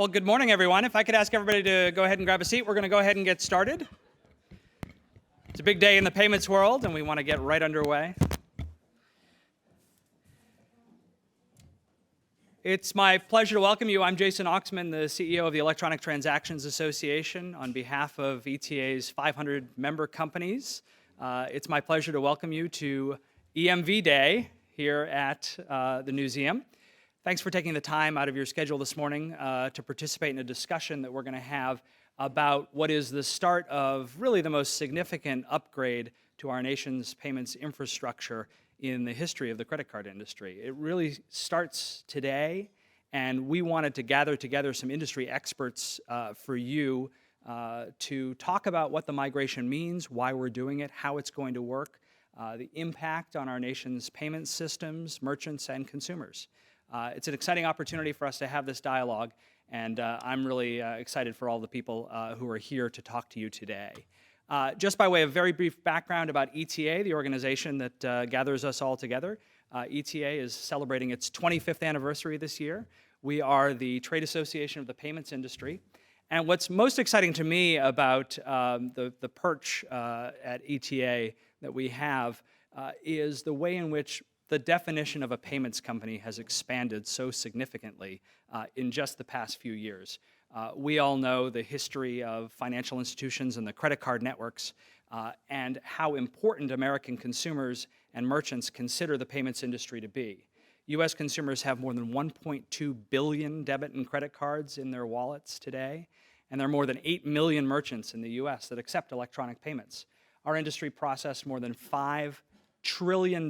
Well, good morning, everyone. If I could ask everybody to go ahead and grab a seat, we're going to go ahead and get started. It's a big day in the payments world, and we want to get right underway. It's my pleasure to welcome you. I'm Jason Oxman, the CEO of the Electronic Transactions Association. On behalf of ETA's 500 member companies, it's my pleasure to welcome you to EMV Day here at the Newseum. Thanks for taking the time out of your schedule this morning to participate in a discussion that we're going to have about what is the start of really the most significant upgrade to our nation's payments infrastructure in the history of the credit card industry. It really starts today, and we wanted to gather together some industry experts for you to talk about what the migration means, why we're doing it, how it's going to work, the impact on our nation's payment systems, merchants, and consumers. It's an exciting opportunity for us to have this dialogue, and I'm really excited for all the people who are here to talk to you today. Just by way of very brief background about ETA, the organization that gathers us all together, ETA is celebrating its 25th anniversary this year. We are the trade association of the payments industry. And what's most exciting to me about the perch at ETA that we have is the way in which the definition of a payments company has expanded so significantly in just the past few years. We all know the history of financial institutions and the credit card networks and how important American consumers and merchants consider the payments industry to be. U.S. consumers have more than 1.2 billion debit and credit cards in their wallets today, and there are more than 8 million merchants in the U.S. that accept electronic payments. Our industry processed more than $5 trillion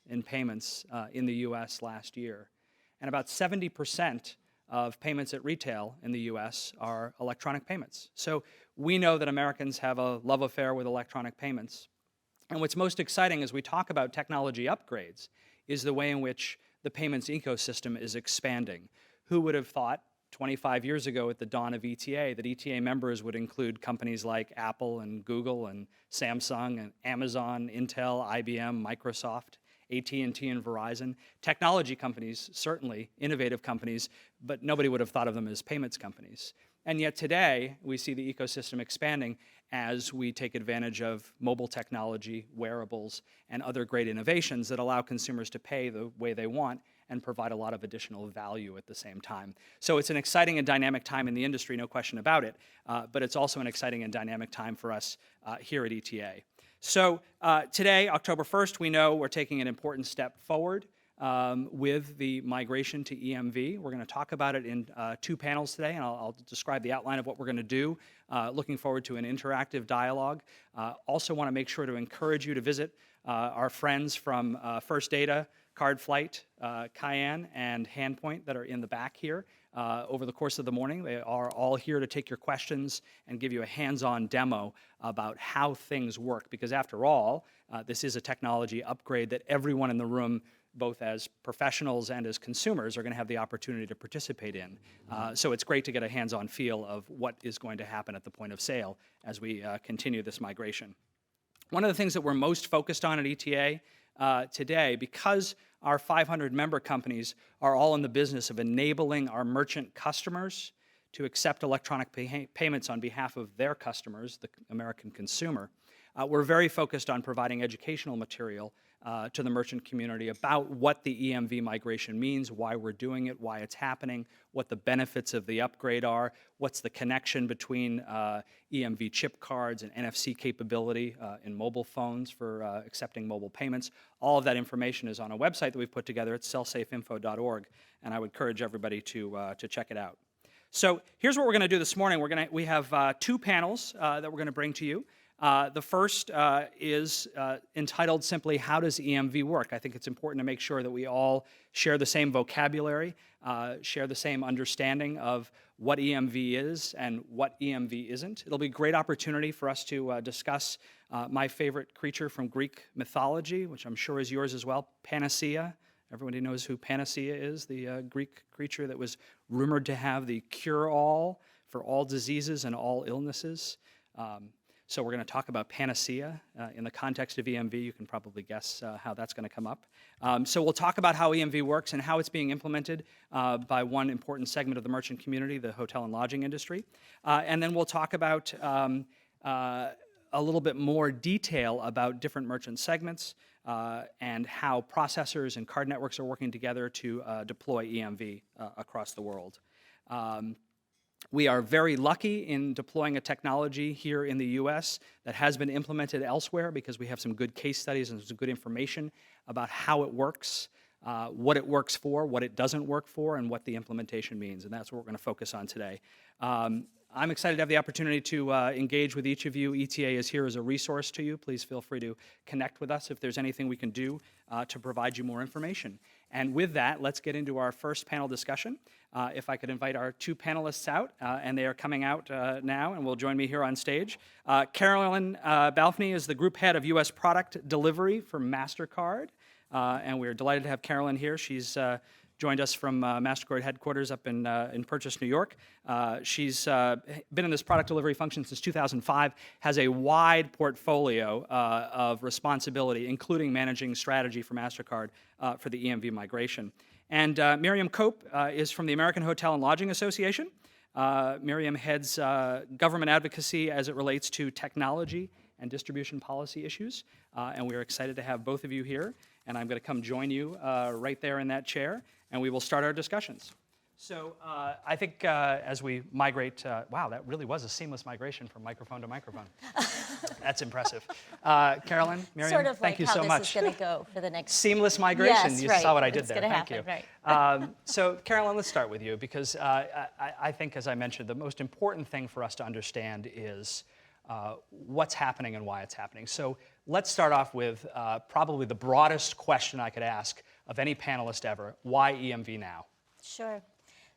in payments in the U.S. last year. And about 70% of payments at retail in the U.S. are electronic payments. So we know that Americans have a love affair with electronic payments. And what's most exciting as we talk about technology upgrades is the way in which the payments ecosystem is expanding. Who would have thought 25 years ago at the dawn of ETA that ETA members would include companies like Apple and Google and Samsung and Amazon, Intel, IBM, Microsoft, AT&T and Verizon. Technology companies, certainly innovative companies, but nobody would have thought of them as payments companies. And yet today, we see the ecosystem expanding as we take advantage of mobile technology, wearables, and other great innovations that allow consumers to pay the way they want and provide a lot of additional value at the same time. So it's an exciting and dynamic time in the industry, no question about it, but it's also an exciting and dynamic time for us here at ETA. So today, October 1st, we know we're taking an important step forward with the migration to EMV. We're going to talk about it in two panels today, and I'll describe the outline of what we're going to do. Looking forward to an interactive dialogue. Also want to make sure to encourage you to visit our friends from First Data, CardFlight, Cayenne, and Handpoint that are in the back here over the course of the morning. They are all here to take your questions and give you a hands-on demo about how things work, because after all, this is a technology upgrade that everyone in the room, both as professionals and as consumers, are going to have the opportunity to participate in. So it's great to get a hands-on feel of what is going to happen at the point of sale as we continue this migration. One of the things that we're most focused on at ETA today, because our 500 member companies are all in the business of enabling our merchant customers to accept electronic payments on behalf of their customers, the American consumer, we're very focused on providing educational material to the merchant community about what the EMV migration means, why we're doing it, why it's happening, what the benefits of the upgrade are, what's the connection between EMV chip cards and NFC capability in mobile phones for accepting mobile payments. All of that information is on a website that we've put together at sellsafeinfo.org, and I would encourage everybody to check it out. So here's what we're going to do this morning. We have two panels that we're going to bring to you. The first is entitled simply, How Does EMV Work? I think it's important to make sure that we all share the same vocabulary, share the same understanding of what EMV is and what EMV isn't. It'll be a great opportunity for us to discuss my favorite creature from Greek mythology, which I'm sure is yours as well, Panacea. Everybody knows who Panacea is, the Greek creature that was rumored to have the cure-all for all diseases and all illnesses. So we're going to talk about Panacea in the context of EMV. You can probably guess how that's going to come up. So we'll talk about how EMV works and how it's being implemented by one important segment of the merchant community, the hotel and lodging industry. And then we'll talk about a little bit more detail about different merchant segments and how processors and card networks are working together to deploy EMV across the world. We are very lucky in deploying a technology here in the US that has been implemented elsewhere because we have some good case studies and some good information about how it works, what it works for, what it doesn't work for, and what the implementation means. And that's what we're going to focus on today. I'm excited to have the opportunity to engage with each of you. ETA is here as a resource to you. Please feel free to connect with us if there's anything we can do to provide you more information. And with that, let's get into our first panel discussion. If I could invite our two panelists out, and they are coming out now and will join me here on stage. Carolyn Balfney is the Group Head of U.S. Product Delivery for MasterCard, and we're delighted to have Carolyn here. She's joined us from MasterCard headquarters up in Purchase, New York. She's been in this product delivery function since 2005, has a wide portfolio of responsibility, including managing strategy for MasterCard for the EMV migration. And Miriam Cope is from the American Hotel and Lodging Association. Miriam heads government advocacy as it relates to technology and distribution policy issues. And we are excited to have both of you here. And I'm going to come join you right there in that chair, and we will start our discussions. So I think as we migrate, wow, that really was a seamless migration from microphone to microphone. That's impressive. Carolyn, Miriam, sort of thank like you how so this much. is going to go for the next Seamless migration. Yes, You right. saw what I did It's there. gonna Thank happen, you. right. So Carolyn, let's start with you because I think, as I mentioned, the most important thing for us to understand is what's happening and why it's happening. So let's start off with probably the broadest question I could ask of any panelist ever. Why EMV now? Sure.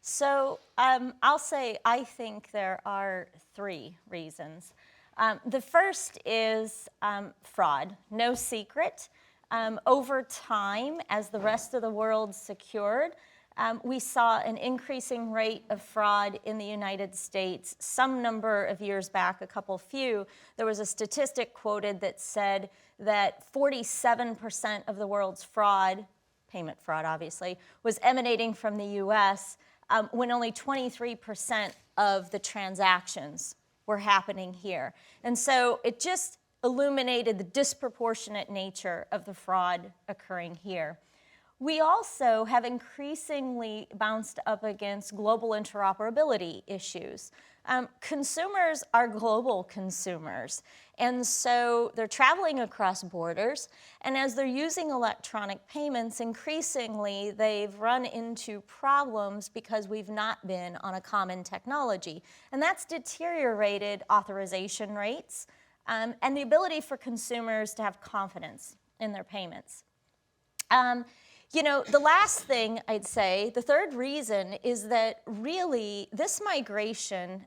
So I'll say I think there are three reasons. The first is fraud, no secret. Over time, as the rest of the world secured, we saw an increasing rate of fraud in the United States. Some number of years back, a few, there was a statistic quoted that said that 47% of the world's fraud, payment fraud obviously, was emanating from the US, when only 23% of the transactions were happening here. And so it just illuminated the disproportionate nature of the fraud occurring here. We also have increasingly bounced up against global interoperability issues. Consumers are global consumers, and so they're traveling across borders, and as they're using electronic payments, increasingly they've run into problems because we've not been on a common technology, and that's deteriorated authorization rates and the ability for consumers to have confidence in their payments. You know, the last thing I'd say, the third reason is that really this migration,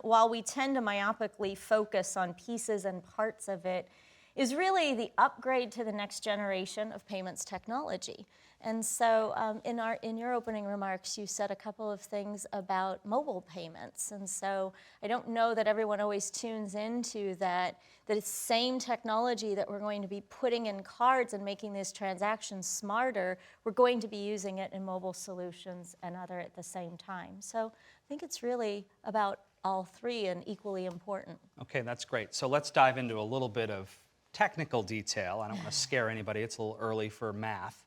while we tend to myopically focus on pieces and parts of it, is really the upgrade to the next generation of payments technology. And so in your opening remarks, you said a couple of things about mobile payments. And so I don't know that everyone always tunes into that it's same technology that we're going to be putting in cards and making these transactions smarter. We're going to be using it in mobile solutions and other at the same time. So I think it's really about all three and equally important. Okay, that's great. So let's dive into a little bit of technical detail. I don't want to scare anybody. It's a little early for math.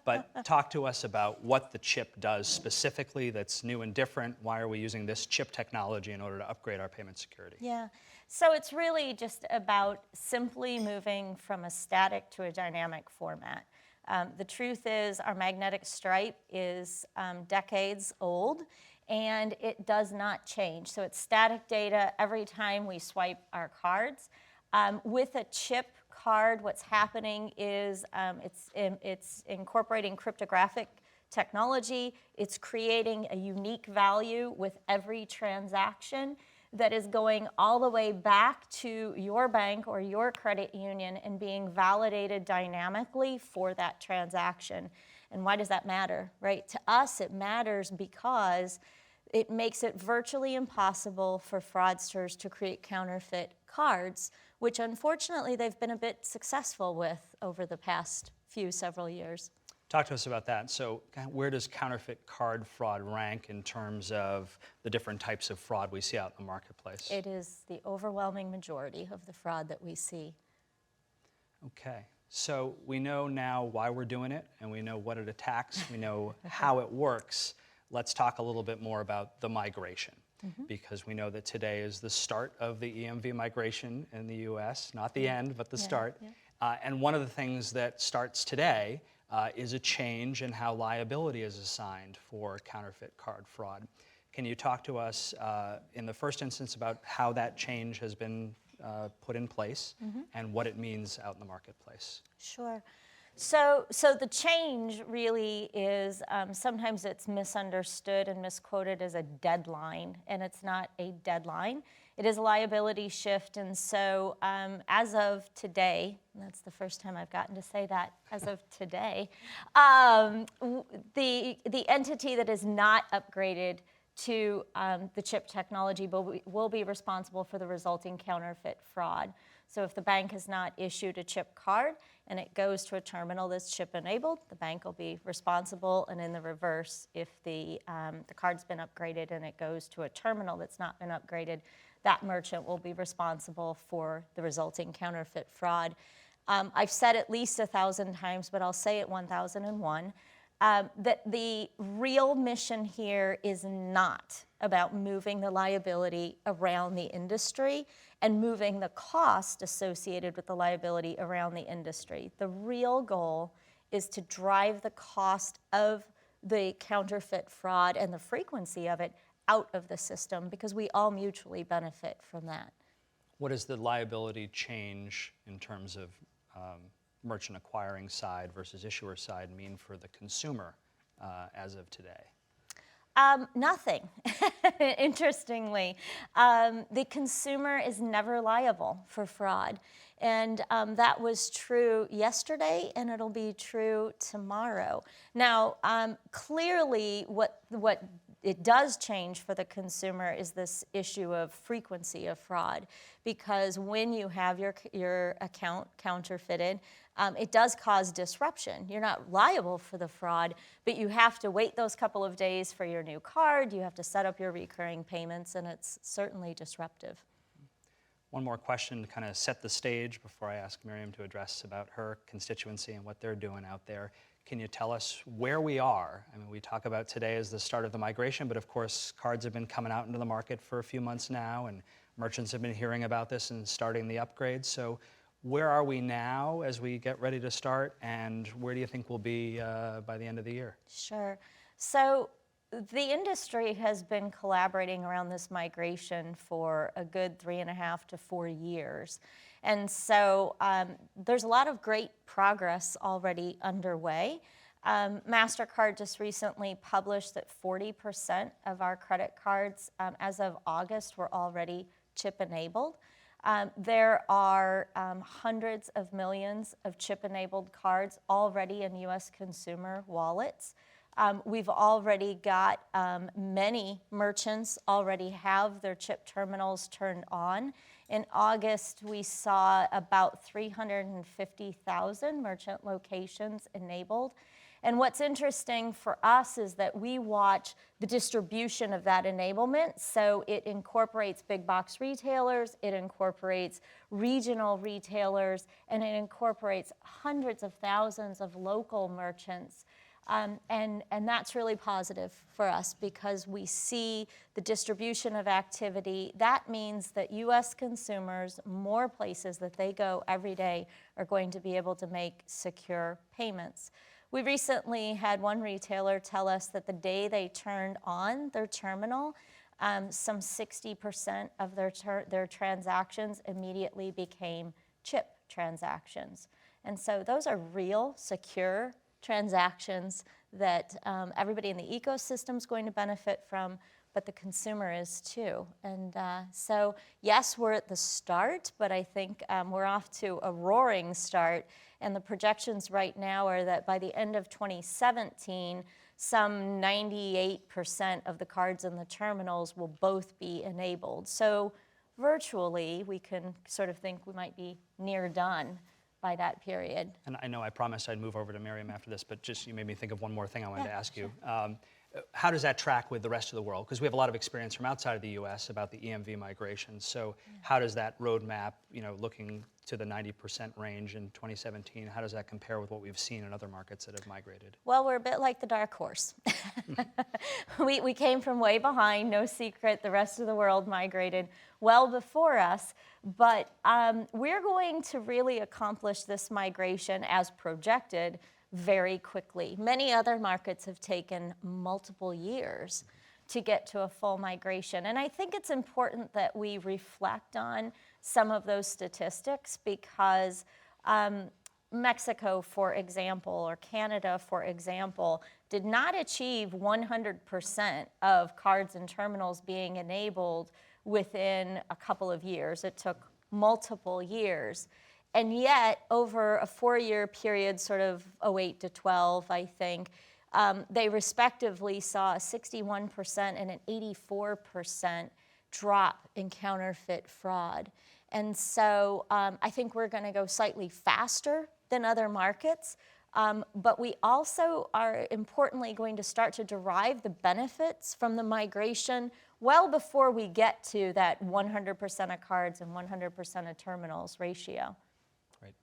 But talk to us about what the chip does specifically that's new and different. Why are we using this chip technology in order to upgrade our payment security? Yeah. So it's really just about simply moving from a static to a dynamic format. The truth is our magnetic stripe is decades old, and it does not change. So it's static data every time we swipe our cards. With a chip card, what's happening is it's incorporating cryptographic technology. It's creating a unique value with every transaction that is going all the way back to your bank or your credit union and being validated dynamically for that transaction. And why does that matter, right? To us, it matters because it makes it virtually impossible for fraudsters to create counterfeit cards, which unfortunately they've been a bit successful with over the past several years. Talk to us about that. So where does counterfeit card fraud rank in terms of the different types of fraud we see out in the marketplace? It is the overwhelming majority of the fraud that we see. Okay. So we know now why we're doing it, and we know what it attacks. We know how it works. Let's talk a little bit more about the migration, because we know that today is the start of the EMV migration in the U.S., not the end, but the start. And one of the things that starts today is a change in how liability is assigned for counterfeit card fraud. Can you talk to us in the first instance about how that change has been put in place and what it means out in the marketplace? Sure. So the change really is, sometimes it's misunderstood and misquoted as a deadline, and it's not a deadline. It is a liability shift, and so as of today, and that's the first time I've gotten to say that, as of today, the entity that is not upgraded to the chip technology will be responsible for the resulting counterfeit fraud. So if the bank has not issued a chip card and it goes to a terminal that's chip enabled, the bank will be responsible, and in the reverse, if the card's been upgraded and it goes to a terminal that's not been upgraded, that merchant will be responsible for the resulting counterfeit fraud. I've said at least 1,000 times, but I'll say it 1,001. That the real mission here is not about moving the liability around the industry and moving the cost associated with the liability around the industry. The real goal is to drive the cost of the counterfeit fraud and the frequency of it out of the system, because we all mutually benefit from that. What does the liability change in terms of merchant acquiring side versus issuer side mean for the consumer as of today? Nothing, interestingly. The consumer is never liable for fraud. And that was true yesterday, and it'll be true tomorrow. Now, clearly, what it does change for the consumer is this issue of frequency of fraud, because when you have your account counterfeited, it does cause disruption. You're not liable for the fraud, but you have to wait those couple of days for your new card. You have to set up your recurring payments, and it's certainly disruptive. One more question to kind of set the stage before I ask Miriam to address about her constituency and what they're doing out there. Can you tell us where we are? I mean, we talk about today as the start of the migration, but of course, cards have been coming out into the market for a few months now, and merchants have been hearing about this and starting the upgrades. So where are we now as we get ready to start, and where do you think we'll be by the end of the year? Sure. So the industry has been collaborating around this migration for a good 3.5 to 4 years. And so there's a lot of great progress already underway. MasterCard just recently published that 40% of our credit cards as of August were already chip-enabled. There are hundreds of millions of chip-enabled cards already in U.S. consumer wallets. We've already got many merchants already have their chip terminals turned on. In August, we saw about 350,000 merchant locations enabled. And what's interesting for us is that we watch the distribution of that enablement. So it incorporates big box retailers, it incorporates regional retailers, and it incorporates hundreds of thousands of local merchants. And that's really positive for us, because we see the distribution of activity. That means that U.S. consumers, more places that they go every day, are going to be able to make secure payments. We recently had one retailer tell us that the day they turned on their terminal, some 60% of their transactions immediately became chip transactions. And so those are real, secure transactions that everybody in the ecosystem is going to benefit from, but the consumer is too. And so, yes, we're at the start, but I think we're off to a roaring start. And the projections right now are that by the end of 2017, some 98% of the cards in the terminals will both be enabled. So virtually, we can sort of think we might be near done by that period. And I know I promised I'd move over to Miriam after this, but just you made me think of one more thing I wanted to ask you. How does that track with the rest of the world? Because we have a lot of experience from outside of the U.S. about the EMV migration. So how does that roadmap, looking to the 90% range in 2017, how does that compare with what we've seen in other markets that have migrated? Well, we're a bit like the dark horse. We came from way behind, no secret. The rest of the world migrated well before us. But we're going to really accomplish this migration as projected very quickly. Many other markets have taken multiple years to get to a full migration. And I think it's important that we reflect on some of those statistics because Mexico, for example, or Canada, for example, did not achieve 100% of cards and terminals being enabled within a couple of years. It took multiple years. And yet, over a 4-year period, sort of 08 to 12, I think, they respectively saw a 61% and an 84% drop in counterfeit fraud. And so I think we're going to go slightly faster than other markets, but we also are importantly going to start to derive the benefits from the migration well before we get to that 100% of cards and 100% of terminals ratio. Right.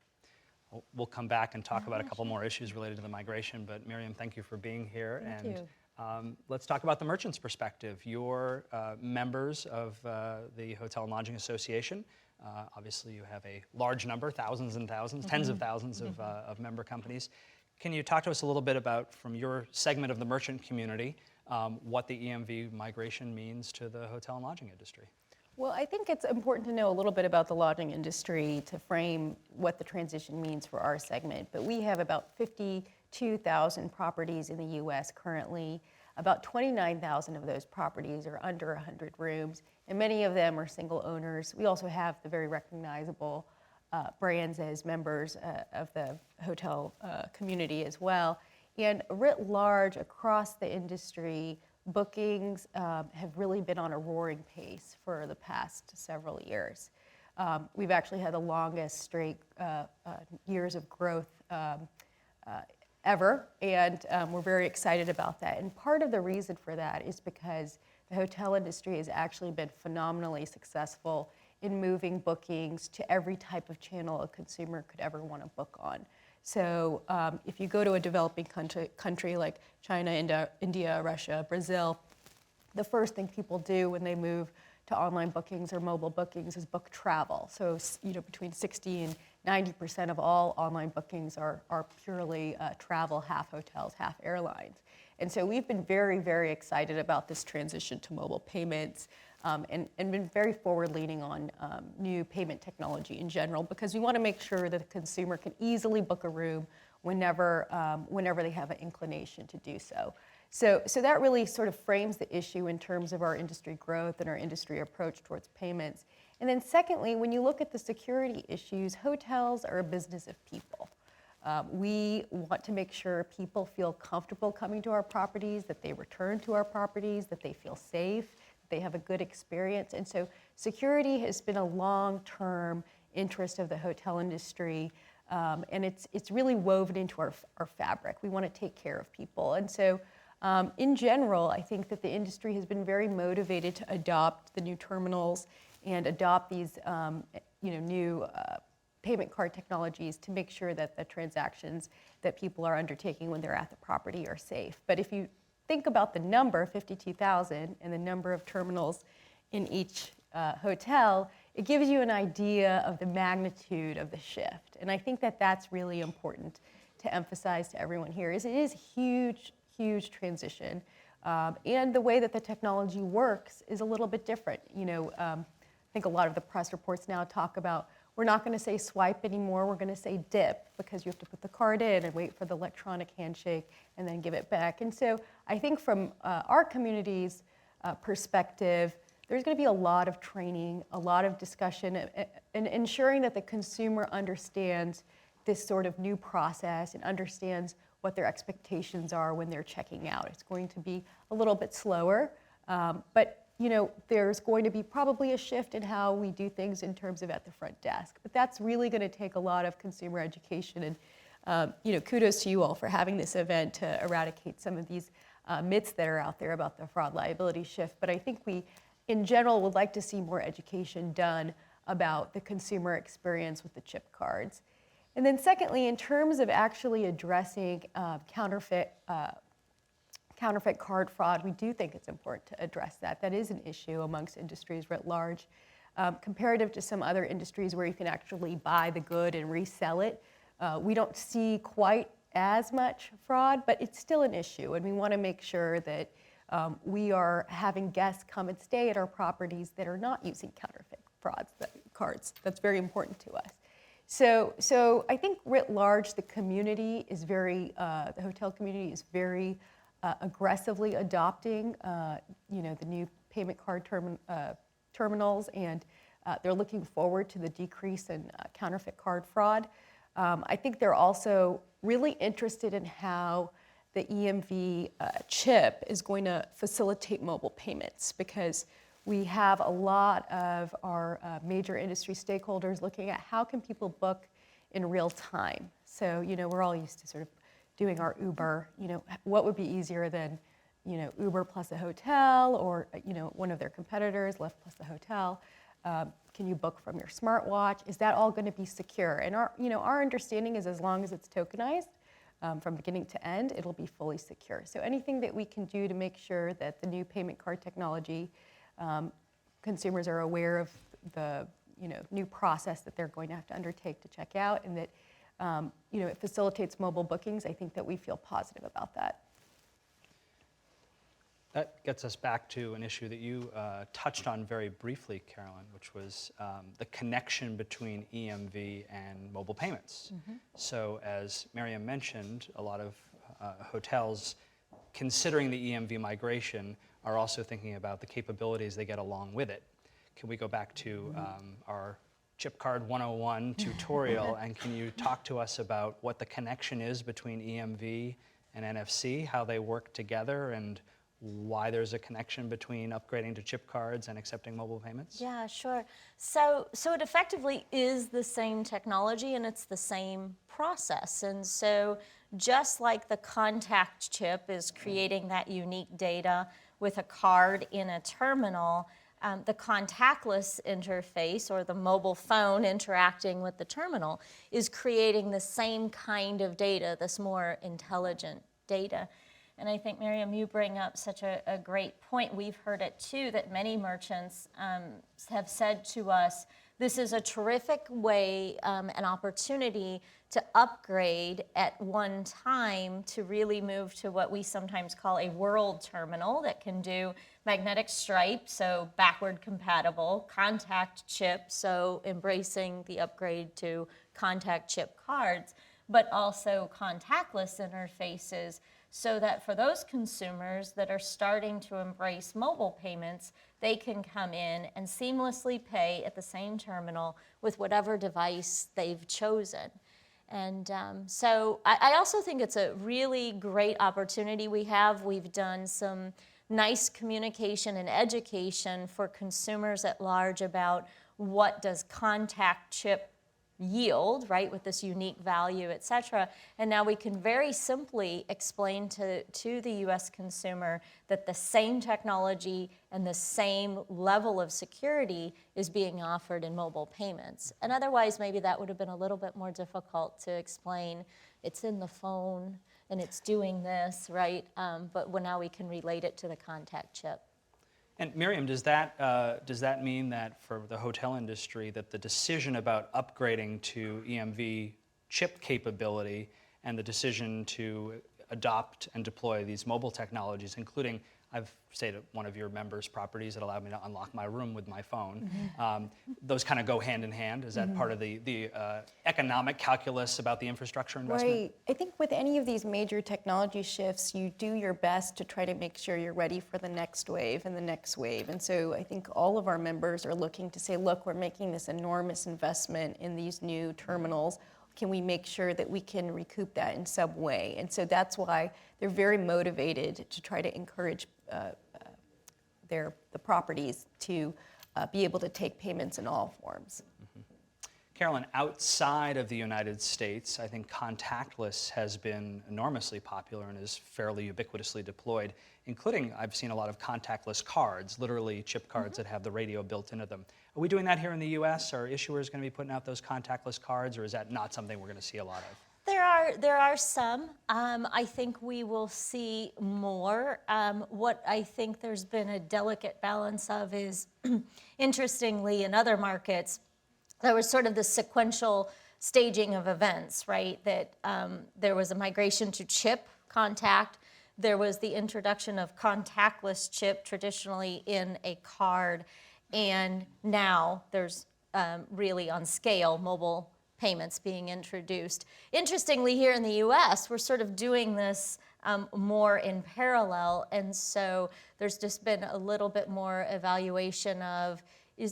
We'll come back and talk about a couple more issues related to the migration, but Miriam, thank you for being here. Thank you. Let's talk about the merchant's perspective. You're members of the Hotel and Lodging Association. Obviously, you have a large number, thousands and thousands, tens of thousands of member companies. Can you talk to us a little bit about, from your segment of the merchant community, what the EMV migration means to the hotel and lodging industry? Well, I think it's important to know a little bit about the lodging industry to frame what the transition means for our segment. But we have about 52,000 properties in the U.S. currently. About 29,000 of those properties are under 100 rooms, and many of them are single owners. We also have the very recognizable brands as members of the hotel community as well. And writ large across the industry, bookings have really been on a roaring pace for the past several years. We've actually had the longest straight years of growth ever, and we're very excited about that. And part of the reason for that is because the hotel industry has actually been phenomenally successful in moving bookings to every type of channel a consumer could ever want to book on. So if you go to a developing country like China, India, Russia, Brazil, the first thing people do when they move to online bookings or mobile bookings is book travel. So between 60 and 90% of all online bookings are purely travel, half hotels, half airlines. And so we've been very, very excited about this transition to mobile payments and been very forward-leaning on new payment technology in general because we want to make sure that the consumer can easily book a room whenever they have an inclination to do so. So that really sort of frames the issue in terms of our industry growth and our industry approach towards payments. And then secondly, when you look at the security issues, hotels are a business of people. We want to make sure people feel comfortable coming to our properties, that they return to our properties, that they feel safe, that they have a good experience. And so security has been a long-term interest of the hotel industry, and it's really woven into our fabric. We want to take care of people. And so in general, I think that the industry has been very motivated to adopt the new terminals and adopt these new payment card technologies to make sure that the transactions that people are undertaking when they're at the property are safe. But if you think about the number, 52,000, and the number of terminals in each hotel, it gives you an idea of the magnitude of the shift. And I think that that's really important to emphasize to everyone here, is it is huge transition. And the way that the technology works is a little bit different. I think a lot of the press reports now talk about, we're not going to say swipe anymore, we're going to say dip, because you have to put the card in and wait for the electronic handshake and then give it back. And so I think from our community's perspective, there's going to be a lot of training, a lot of discussion, and ensuring that the consumer understands this sort of new process and understands what their expectations are when they're checking out. It's going to be a little bit slower, but there's going to be probably a shift in how we do things in terms of at the front desk. But that's really going to take a lot of consumer education, and kudos to you all for having this event to eradicate some of these myths that are out there about the fraud liability shift. But I think we, in general, would like to see more education done about the consumer experience with the chip cards. And then secondly, in terms of actually addressing counterfeit card fraud, we do think it's important to address that. That is an issue amongst industries writ large. Comparative to some other industries where you can actually buy the good and resell it, we don't see quite as much fraud, but it's still an issue, and we want to make sure that we are having guests come and stay at our properties that are not using counterfeit cards. That's very important to us. So I think writ large, the community is the hotel community is very aggressively adopting, the new payment card terminals, and they're looking forward to the decrease in counterfeit card fraud. I think they're also really interested in how the EMV chip is going to facilitate mobile payments, because we have a lot of our major industry stakeholders looking at how can people book in real time. So, we're all used to sort of doing our Uber. What would be easier than, Uber plus a hotel, or, one of their competitors, Lyft plus the hotel. Can you book from your smartwatch? Is that all going to be secure? And our understanding is as long as it's tokenized from beginning to end, it'll be fully secure. So anything that we can do to make sure that the new payment card technology, consumers are aware of the new process that they're going to have to undertake to check out, and that it facilitates mobile bookings, I think that we feel positive about that. That gets us back to an issue that you touched on very briefly, Carolyn, which was the connection between EMV and mobile payments. Mm-hmm. So as Miriam mentioned, a lot of hotels considering the EMV migration are also thinking about the capabilities they get along with it. Can we go back to our Chip Card 101 tutorial, and can you talk to us about what the connection is between EMV and NFC, how they work together, and why there's a connection between upgrading to chip cards and accepting mobile payments? Yeah, sure. So it effectively is the same technology, and it's the same process. And so just like the contact chip is creating that unique data with a card in a terminal, the contactless interface, or the mobile phone interacting with the terminal, is creating the same kind of data, this more intelligent data. And I think, Miriam, you bring up such a great point. We've heard it too, that many merchants have said to us, this is a terrific way, an opportunity to upgrade at one time to really move to what we sometimes call a world terminal that can do magnetic stripe, so backward compatible, contact chip, so embracing the upgrade to contact chip cards, but also contactless interfaces, so that for those consumers that are starting to embrace mobile payments, they can come in and seamlessly pay at the same terminal with whatever device they've chosen. And so I also think it's a really great opportunity we have. We've done some nice communication and education for consumers at large about what does contact chip yield, right, with this unique value, et cetera. And now we can very simply explain to the US consumer that the same technology and the same level of security is being offered in mobile payments. And otherwise, maybe that would have been a little bit more difficult to explain. It's in the phone and it's doing this, right? But now we can relate it to the contact chip. And Miriam, does that mean that for the hotel industry that the decision about upgrading to EMV chip capability and the decision to adopt and deploy these mobile technologies, including, I've stayed at one of your members' properties that allowed me to unlock my room with my phone. Mm-hmm. Those kind of go hand in hand. Is that part of the economic calculus about the infrastructure investment? Right. I think with any of these major technology shifts, you do your best to try to make sure you're ready for the next wave and the next wave. And so I think all of our members are looking to say, look, we're making this enormous investment in these new terminals. can we make sure that we can recoup that in some way? And so that's why they're very motivated to try to encourage the properties to be able to take payments in all forms. Carolyn, outside of the United States, I think contactless has been enormously popular and is fairly ubiquitously deployed, including I've seen a lot of contactless cards, literally chip cards that have the radio built into them. Are we doing that here in the US? Are issuers going to be putting out those contactless cards, or is that not something we're going to see a lot of? There are some. I think we will see more. What I think there's been a delicate balance of is, interestingly, in other markets, there was sort of the sequential staging of events, right? That there was a migration to chip contact. There was the introduction of contactless chip, traditionally in a card. And now there's really on scale mobile payments being introduced. Interestingly, here in the US, we're sort of doing this more in parallel. And so there's just been a little bit more evaluation of,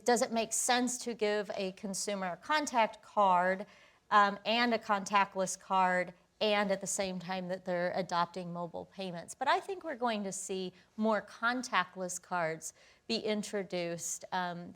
does it make sense to give a consumer a contact card and a contactless card, and at the same time that they're adopting mobile payments? But I think we're going to see more contactless cards be introduced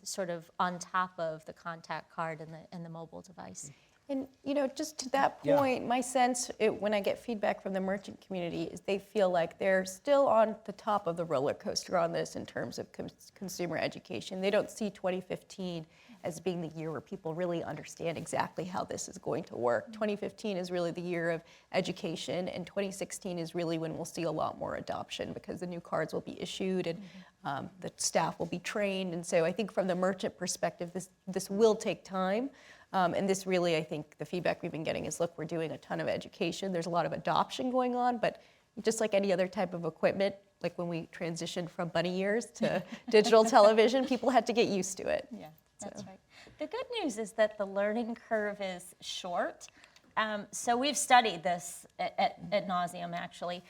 sort of on top of the contact card and the mobile device. And just to that point, my sense when I get feedback from the merchant community is they feel like they're still on the top of the roller coaster on this in terms of consumer education. They don't see 2015 as being the year where people really understand exactly how this is going to work. 2015 is really the year of education, and 2016 is really when we'll see a lot more adoption because the new cards will be issued and the staff will be trained. And so I think from the merchant perspective, this will take time. And this really, I think, the feedback we've been getting is, look, we're doing a ton of education. There's a lot of adoption going on, but just like any other type of equipment, like when we transitioned from bunny ears to digital television, people had to get used to it. Yeah, that's right. The good news is that the learning curve is short. So we've studied this at Newseum, actually.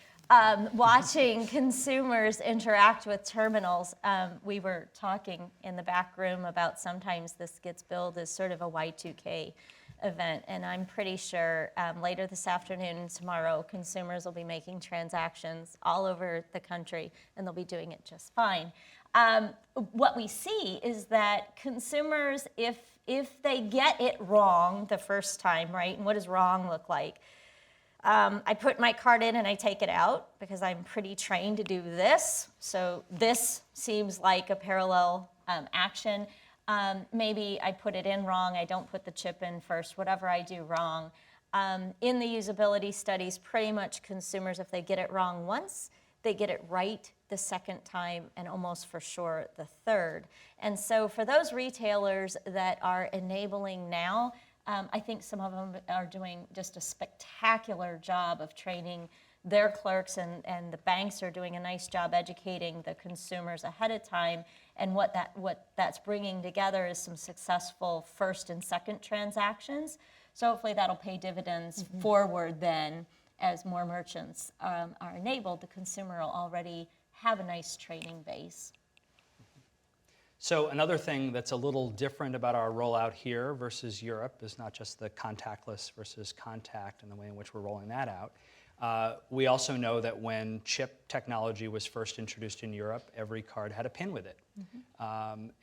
Watching consumers interact with terminals, we were talking in the back room about sometimes this gets billed as sort of a Y2K event, and I'm pretty sure later this afternoon and tomorrow, consumers will be making transactions all over the country, and they'll be doing it just fine. What we see is that consumers, if they get it wrong the first time, right, and what does wrong look like? I put my card in and I take it out because I'm pretty trained to do this. So this seems like a parallel action. Maybe I put it in wrong. I don't put the chip in first, whatever I do wrong. In the usability studies, pretty much consumers, if they get it wrong once, they get it right the second time and almost for sure the third. And so for those retailers that are enabling now, I think some of them are doing just a spectacular job of training their clerks, and the banks are doing a nice job educating the consumers ahead of time. And what that's bringing together is some successful first and second transactions. So hopefully that'll pay dividends forward then as more merchants are enabled. The consumer will already have a nice training base. So another thing that's a little different about our rollout here versus Europe is not just the contactless versus contact and the way in which we're rolling that out. We also know that when chip technology was first introduced in Europe, every card had a PIN with it.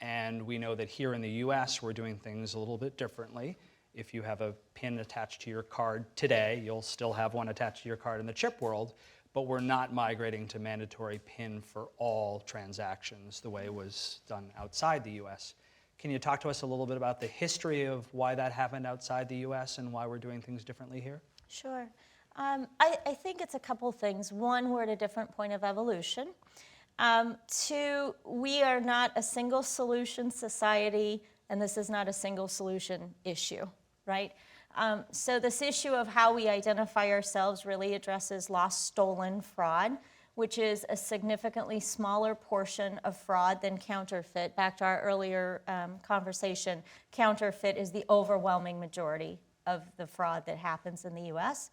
And we know that here in the US, we're doing things a little bit differently. If you have a PIN attached to your card today, you'll still have one attached to your card in the chip world, but we're not migrating to mandatory PIN for all transactions the way it was done outside the US. Can you talk to us a little bit about the history of why that happened outside the US and why we're doing things differently here? Sure. I think it's a couple things. One, we're at a different point of evolution. Two, we are not a single solution society, and this is not a single solution issue, right? So this issue of how we identify ourselves really addresses lost, stolen fraud, which is a significantly smaller portion of fraud than counterfeit. Back to our earlier conversation, counterfeit is the overwhelming majority of the fraud that happens in the US.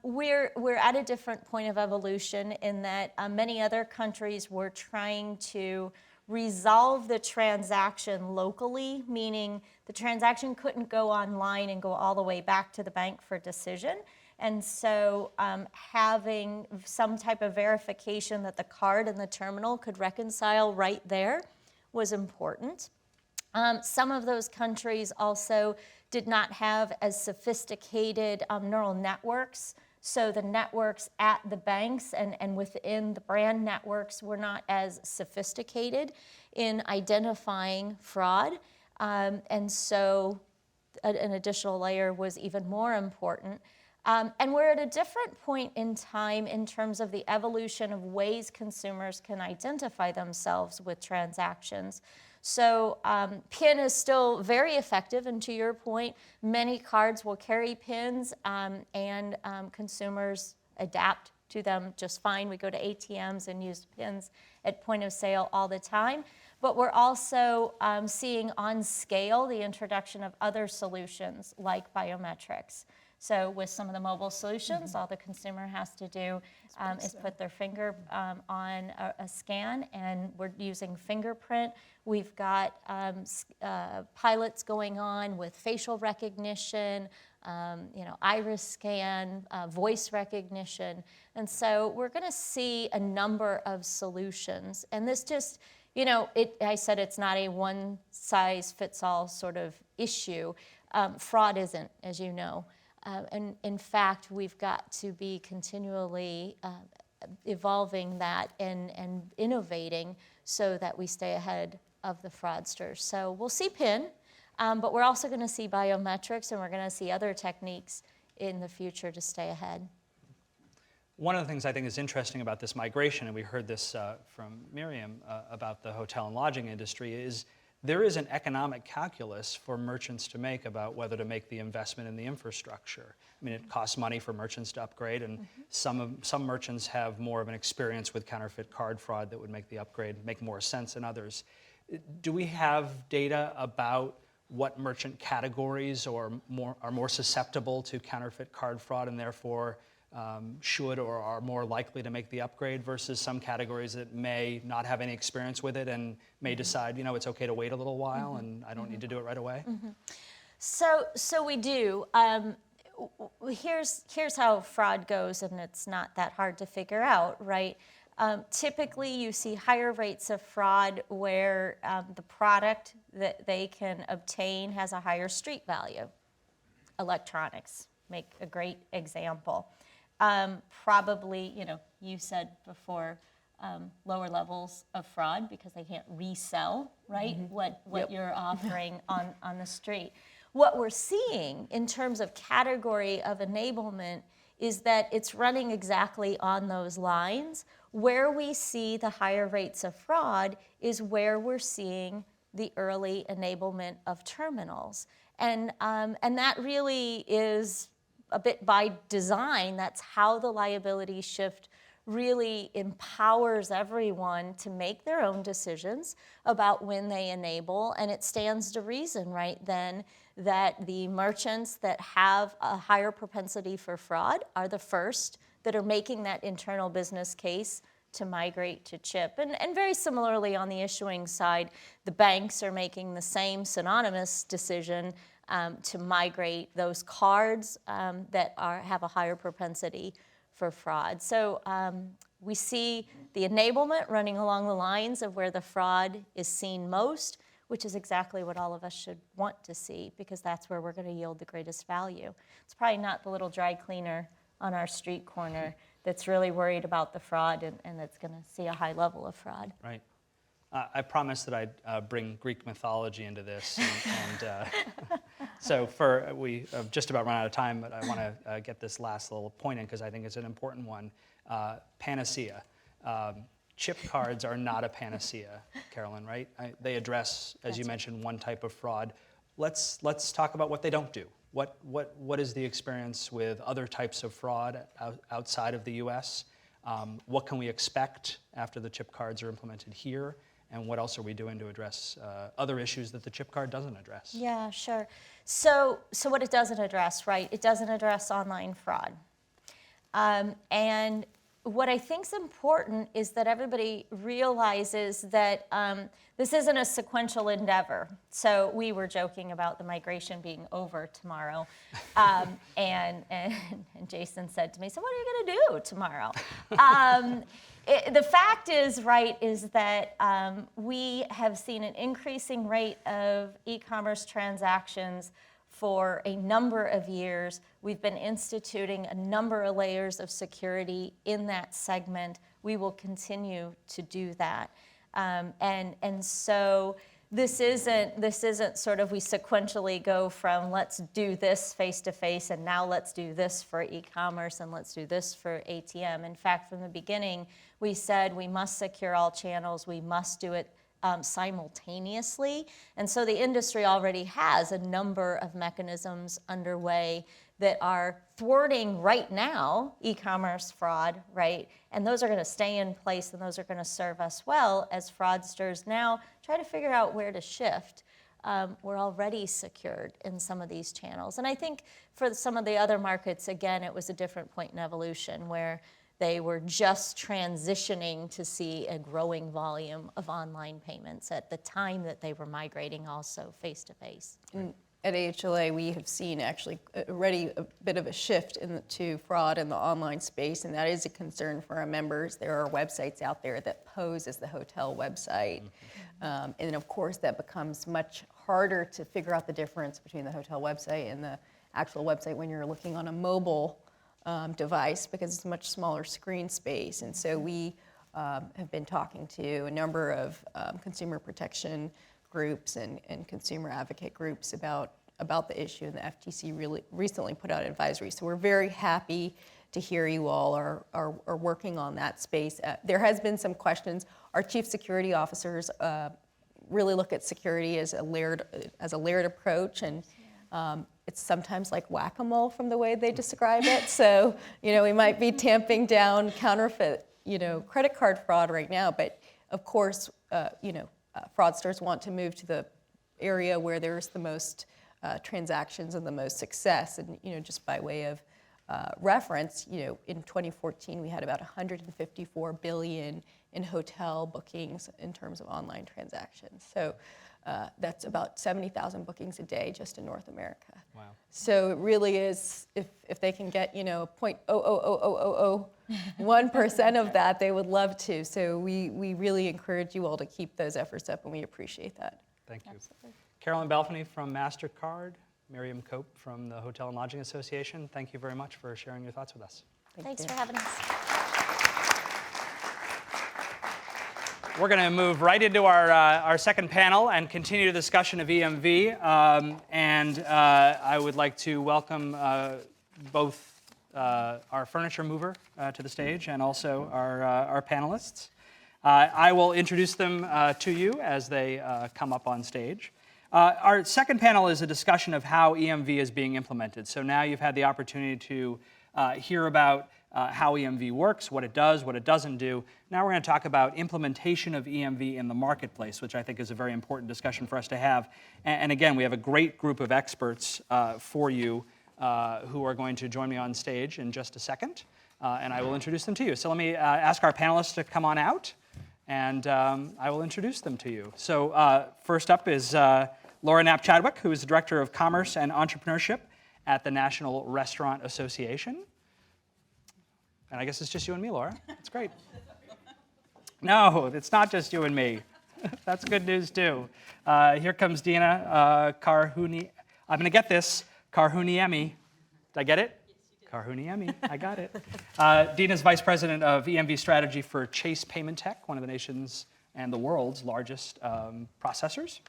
We're at a different point of evolution in that many other countries were trying to resolve the transaction locally, meaning the transaction couldn't go online and go all the way back to the bank for decision. And so having some type of verification that the card and the terminal could reconcile right there was important. Some of those countries also did not have as sophisticated neural networks. So the networks at the banks and within the brand networks were not as sophisticated in identifying fraud. And so an additional layer was even more important. And we're at a different point in time in terms of the evolution of ways consumers can identify themselves with transactions. So PIN is still very effective, and to your point, many cards will carry PINs, and consumers adapt to them just fine. We go to ATMs and use PINs at point of sale all the time. But we're also seeing on scale the introduction of other solutions like biometrics. So with some of the mobile solutions, all the consumer has to do is put their finger on a scan, and we're using fingerprint. We've got pilots going on with facial recognition, iris scan, voice recognition. And so we're going to see a number of solutions. And this just, I said it's not a one-size-fits-all sort of issue. Fraud isn't, as you know. And in fact, we've got to be continually evolving that and innovating so that we stay ahead of the fraudsters. So we'll see PIN, but we're also going to see biometrics, and we're going to see other techniques in the future to stay ahead. One of the things I think is interesting about this migration, and we heard this from Miriam about the hotel and lodging industry, is there is an economic calculus for merchants to make about whether to make the investment in the infrastructure. I mean, it costs money for merchants to upgrade, and some merchants have more of an experience with counterfeit card fraud that would make the upgrade make more sense than others. Do we have data about what merchant categories are more susceptible to counterfeit card fraud and therefore should or are more likely to make the upgrade versus some categories that may not have any experience with it and may decide, it's okay to wait a little while and I don't need to do it right away? So we do. Here's how fraud goes, and it's not that hard to figure out, right? Typically, you see higher rates of fraud where the product that they can obtain has a higher street value. Electronics make a great example. Probably, you said before, lower levels of fraud because they can't resell, right, what you're offering on the street. What we're seeing in terms of category of enablement is that it's running exactly on those lines. Where we see the higher rates of fraud is where we're seeing the early enablement of terminals. And that really is a bit by design. That's how the liability shift really empowers everyone to make their own decisions about when they enable. And it stands to reason right then that the merchants that have a higher propensity for fraud are the first that are making that internal business case to migrate to chip. And very similarly on the issuing side, the banks are making the same synonymous decision to migrate those cards that have a higher propensity for fraud. So we see the enablement running along the lines of where the fraud is seen most, which is exactly what all of us should want to see, because that's where we're going to yield the greatest value. It's probably not the little dry cleaner on our street corner that's really worried about the fraud and that's going to see a high level of fraud. Right. I promised that I'd bring Greek mythology into this, so we have just about run out of time, but I want to get this last little point in because I think it's an important one. Panacea. Chip cards are not a panacea, Carolyn, right? They address, as you mentioned, one type of fraud. Let's talk about what they don't do. What is the experience with other types of fraud outside of the U.S.? What can we expect after the chip cards are implemented here? And what else are we doing to address other issues that the chip card doesn't address? Yeah, sure. So what it doesn't address, right? It doesn't address online fraud. And what I think is important is that everybody realizes that this isn't a sequential endeavor. So we were joking about the migration being over tomorrow. And Jason said to me, so what are you going to do tomorrow? The fact is, right, is that we have seen an increasing rate of e-commerce transactions for a number of years. We've been instituting a number of layers of security in that segment. We will continue to do that. And so this isn't sort of we sequentially go from let's do this face-to-face and now let's do this for e-commerce and let's do this for ATM. In fact, from the beginning, we said we must secure all channels, we must do it simultaneously. And so the industry already has a number of mechanisms underway that are thwarting right now e-commerce fraud, right? And those are going to stay in place and those are going to serve us well as fraudsters now try to figure out where to shift. We're already secured in some of these channels. And I think for some of the other markets, again, it was a different point in evolution where they were just transitioning to see a growing volume of online payments at the time that they were migrating also face-to-face. At AHLA, we have seen actually already a bit of a shift to fraud in the online space, and that is a concern for our members. There are websites out there that pose as the hotel website. And of course, that becomes much harder to figure out the difference between the hotel website and the actual website when you're looking on a mobile device because it's a much smaller screen space. And so we have been talking to a number of consumer protection groups and consumer advocate groups about the issue, and the FTC really recently put out advisory. So we're very happy to hear you all are working on that space. There has been some questions. Our chief security officers really look at security as a layered approach, and it's sometimes like whack-a-mole from the way they describe it. So, we might be tamping down counterfeit, credit card fraud right now, but of course, fraudsters want to move to the area where there's the most transactions and the most success. And, just by way of reference, in 2014, we had about 154 billion in hotel bookings in terms of online transactions. So that's about 70,000 bookings a day just in North America. Wow. So it really is, if they can get, 0.00001% of that, they would love to. So we really encourage you all to keep those efforts up, and we appreciate that. Thank you. Absolutely. Carolyn Belfany from MasterCard, Miriam Cope from the Hotel and Lodging Association, thank you very much for sharing your thoughts with us. Thanks for having us. We're going to move right into our second panel and continue the discussion of EMV. I would like to welcome both our furniture mover to the stage and also our panelists. I will introduce them to you as they come up on stage. Our second panel is a discussion of how EMV is being implemented. So now you've had the opportunity to hear about how EMV works, what it does, what it doesn't do. Now we're going to talk about implementation of EMV in the marketplace, which I think is a very important discussion for us to have. And again, we have a great group of experts for you who are going to join me on stage in just a second, and I will introduce them to you. So let me ask our panelists to come on out, and I will introduce them to you. So first up is Laura Knapp-Chadwick, who is the Director of Commerce and Entrepreneurship at the National Restaurant Association. And I guess it's just you and me, Laura. That's great. No, it's not just you and me. That's good news, too. Here comes Dina Karhuni. I'm going to get this. Karhuniemi. Did I get it? Yes, Karhuniemi. I got it. Dina's Vice President of EMV Strategy for Chase Payment Tech, one of the nation's and the world's largest processors.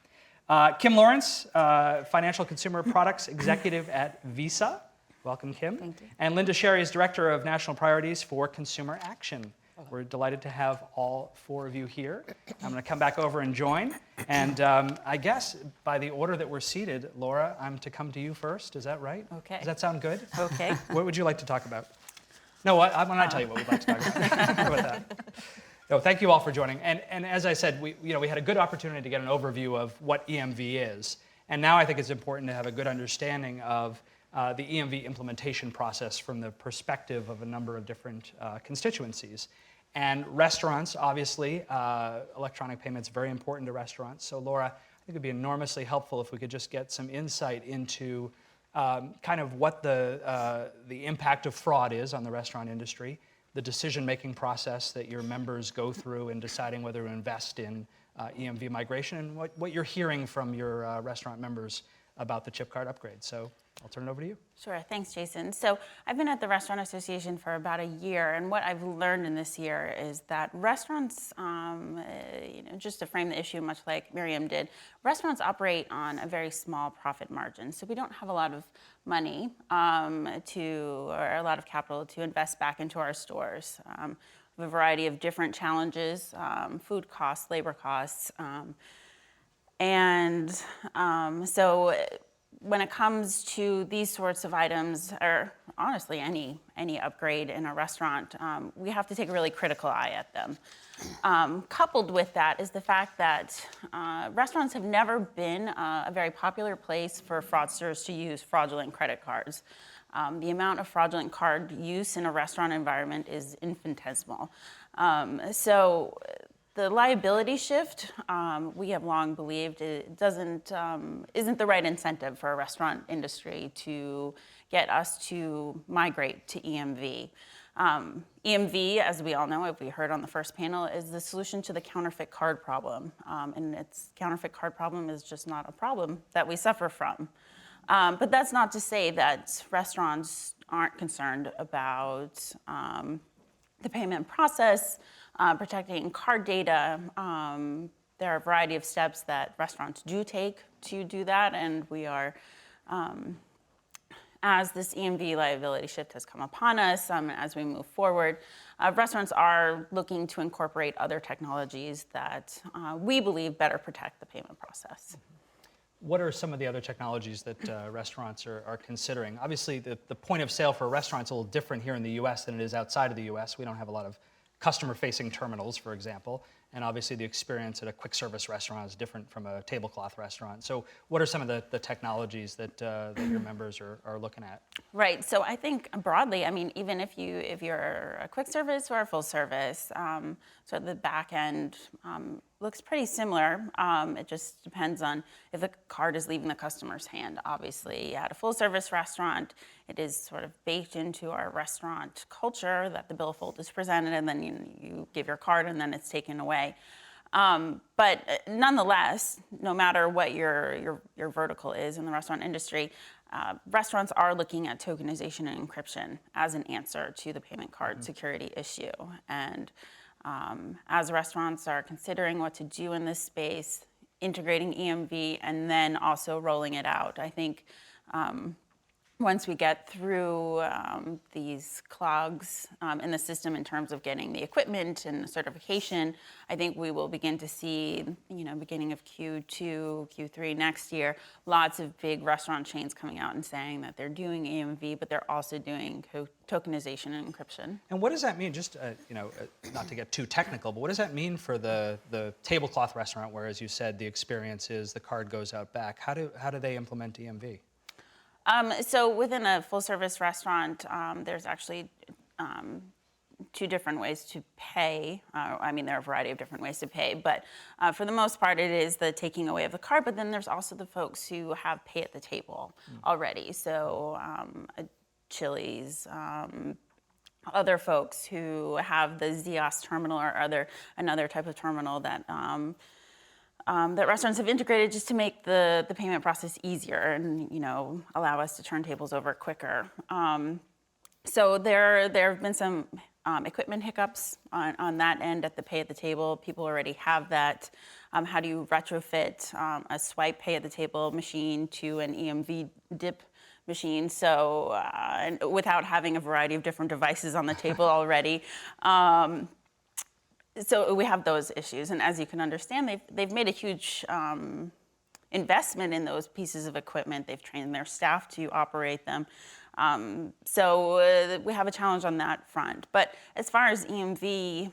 Kim Lawrence, Financial Consumer Products Executive at Visa. Welcome, Kim. Thank you. And Linda Sherry is Director of National Priorities for Consumer Action. We're delighted to have all four of you here. I'm going to come back over and join. And I guess by the order that we're seated, Laura, I'm to come to you first. Is that right? Okay. Does that sound good? Okay. What would you like to talk about? No, when I tell you what we'd like to talk about. How about that? No, thank you all for joining. And as I said, we had a good opportunity to get an overview of what EMV is. And now I think it's important to have a good understanding of the EMV implementation process from the perspective of a number of different constituencies. And restaurants, obviously, electronic payments very important to restaurants. So Laura, I think it'd be enormously helpful if we could just get some insight into kind of what the impact of fraud is on the restaurant industry, the decision-making process that your members go through in deciding whether to invest in EMV migration, and what you're hearing from your restaurant members about the chip card upgrade. So I'll turn it over to you. Sure, thanks, Jason. So I've been at the Restaurant Association for about a year, and what I've learned in this year is that restaurants, just to frame the issue much like Miriam did, restaurants operate on a very small profit margin. So we don't have a lot of money or a lot of capital to invest back into our stores. We have a variety of different challenges, food costs, labor costs, so when it comes to these sorts of items, or honestly any upgrade in a restaurant, we have to take a really critical eye at them. Coupled with that is the fact that restaurants have never been a very popular place for fraudsters to use fraudulent credit cards. The amount of fraudulent card use in a restaurant environment is infinitesimal. So the liability shift, we have long believed, isn't the right incentive for a restaurant industry to get us to migrate to EMV. EMV, as we all know, if we heard on the first panel, is the solution to the counterfeit card problem. And its counterfeit card problem is just not a problem that we suffer from. But that's not to say that restaurants aren't concerned about the payment process, protecting card data. There are a variety of steps that restaurants do take to do that, and we are, as this EMV liability shift has come upon us, as we move forward, restaurants are looking to incorporate other technologies that we believe better protect the payment process. What are some of the other technologies that restaurants are considering? Obviously, the point of sale for a restaurant is a little different here in the US than it is outside of the US. We don't have a lot of customer-facing terminals, for example, and obviously the experience at a quick service restaurant is different from a tablecloth restaurant. So what are some of the technologies that your members are looking at? Right, so I think broadly, I mean, even if you're a quick service or a full service, so the back end looks pretty similar. It just depends on if the card is leaving the customer's hand. Obviously, at a full service restaurant, it is sort of baked into our restaurant culture that the billfold is presented and then you give your card and then it's taken away. But nonetheless, no matter what your vertical is in the restaurant industry, restaurants are looking at tokenization and encryption as an answer to the payment card security issue. And as restaurants are considering what to do in this space, integrating EMV and then also rolling it out, I think once we get through these clogs in the system in terms of getting the equipment and the certification, I think we will begin to see, beginning of Q2, Q3 next year, lots of big restaurant chains coming out and saying that they're doing EMV, but they're also doing tokenization and encryption. And what does that mean? Just not to get too technical, but what does that mean for the tablecloth restaurant, where, as you said, the experience is the card goes out back? How do they implement EMV? So within a full-service restaurant, there's actually two different ways to pay. There are a variety of different ways to pay, but for the most part, it is the taking away of the card, but then there's also the folks who have pay at the table already. So Chili's, other folks who have the Zios terminal or another type of terminal that that restaurants have integrated just to make the payment process easier and allow us to turn tables over quicker. So there have been some equipment hiccups on that end at the pay at the table. People already have that. How do you retrofit a swipe pay at the table machine to an EMV dip machine? So without having a variety of different devices on the table already. So we have those issues, and as you can understand, they've made a huge investment in those pieces of equipment. They've trained their staff to operate them. So we have a challenge on that front. But as far as EMV,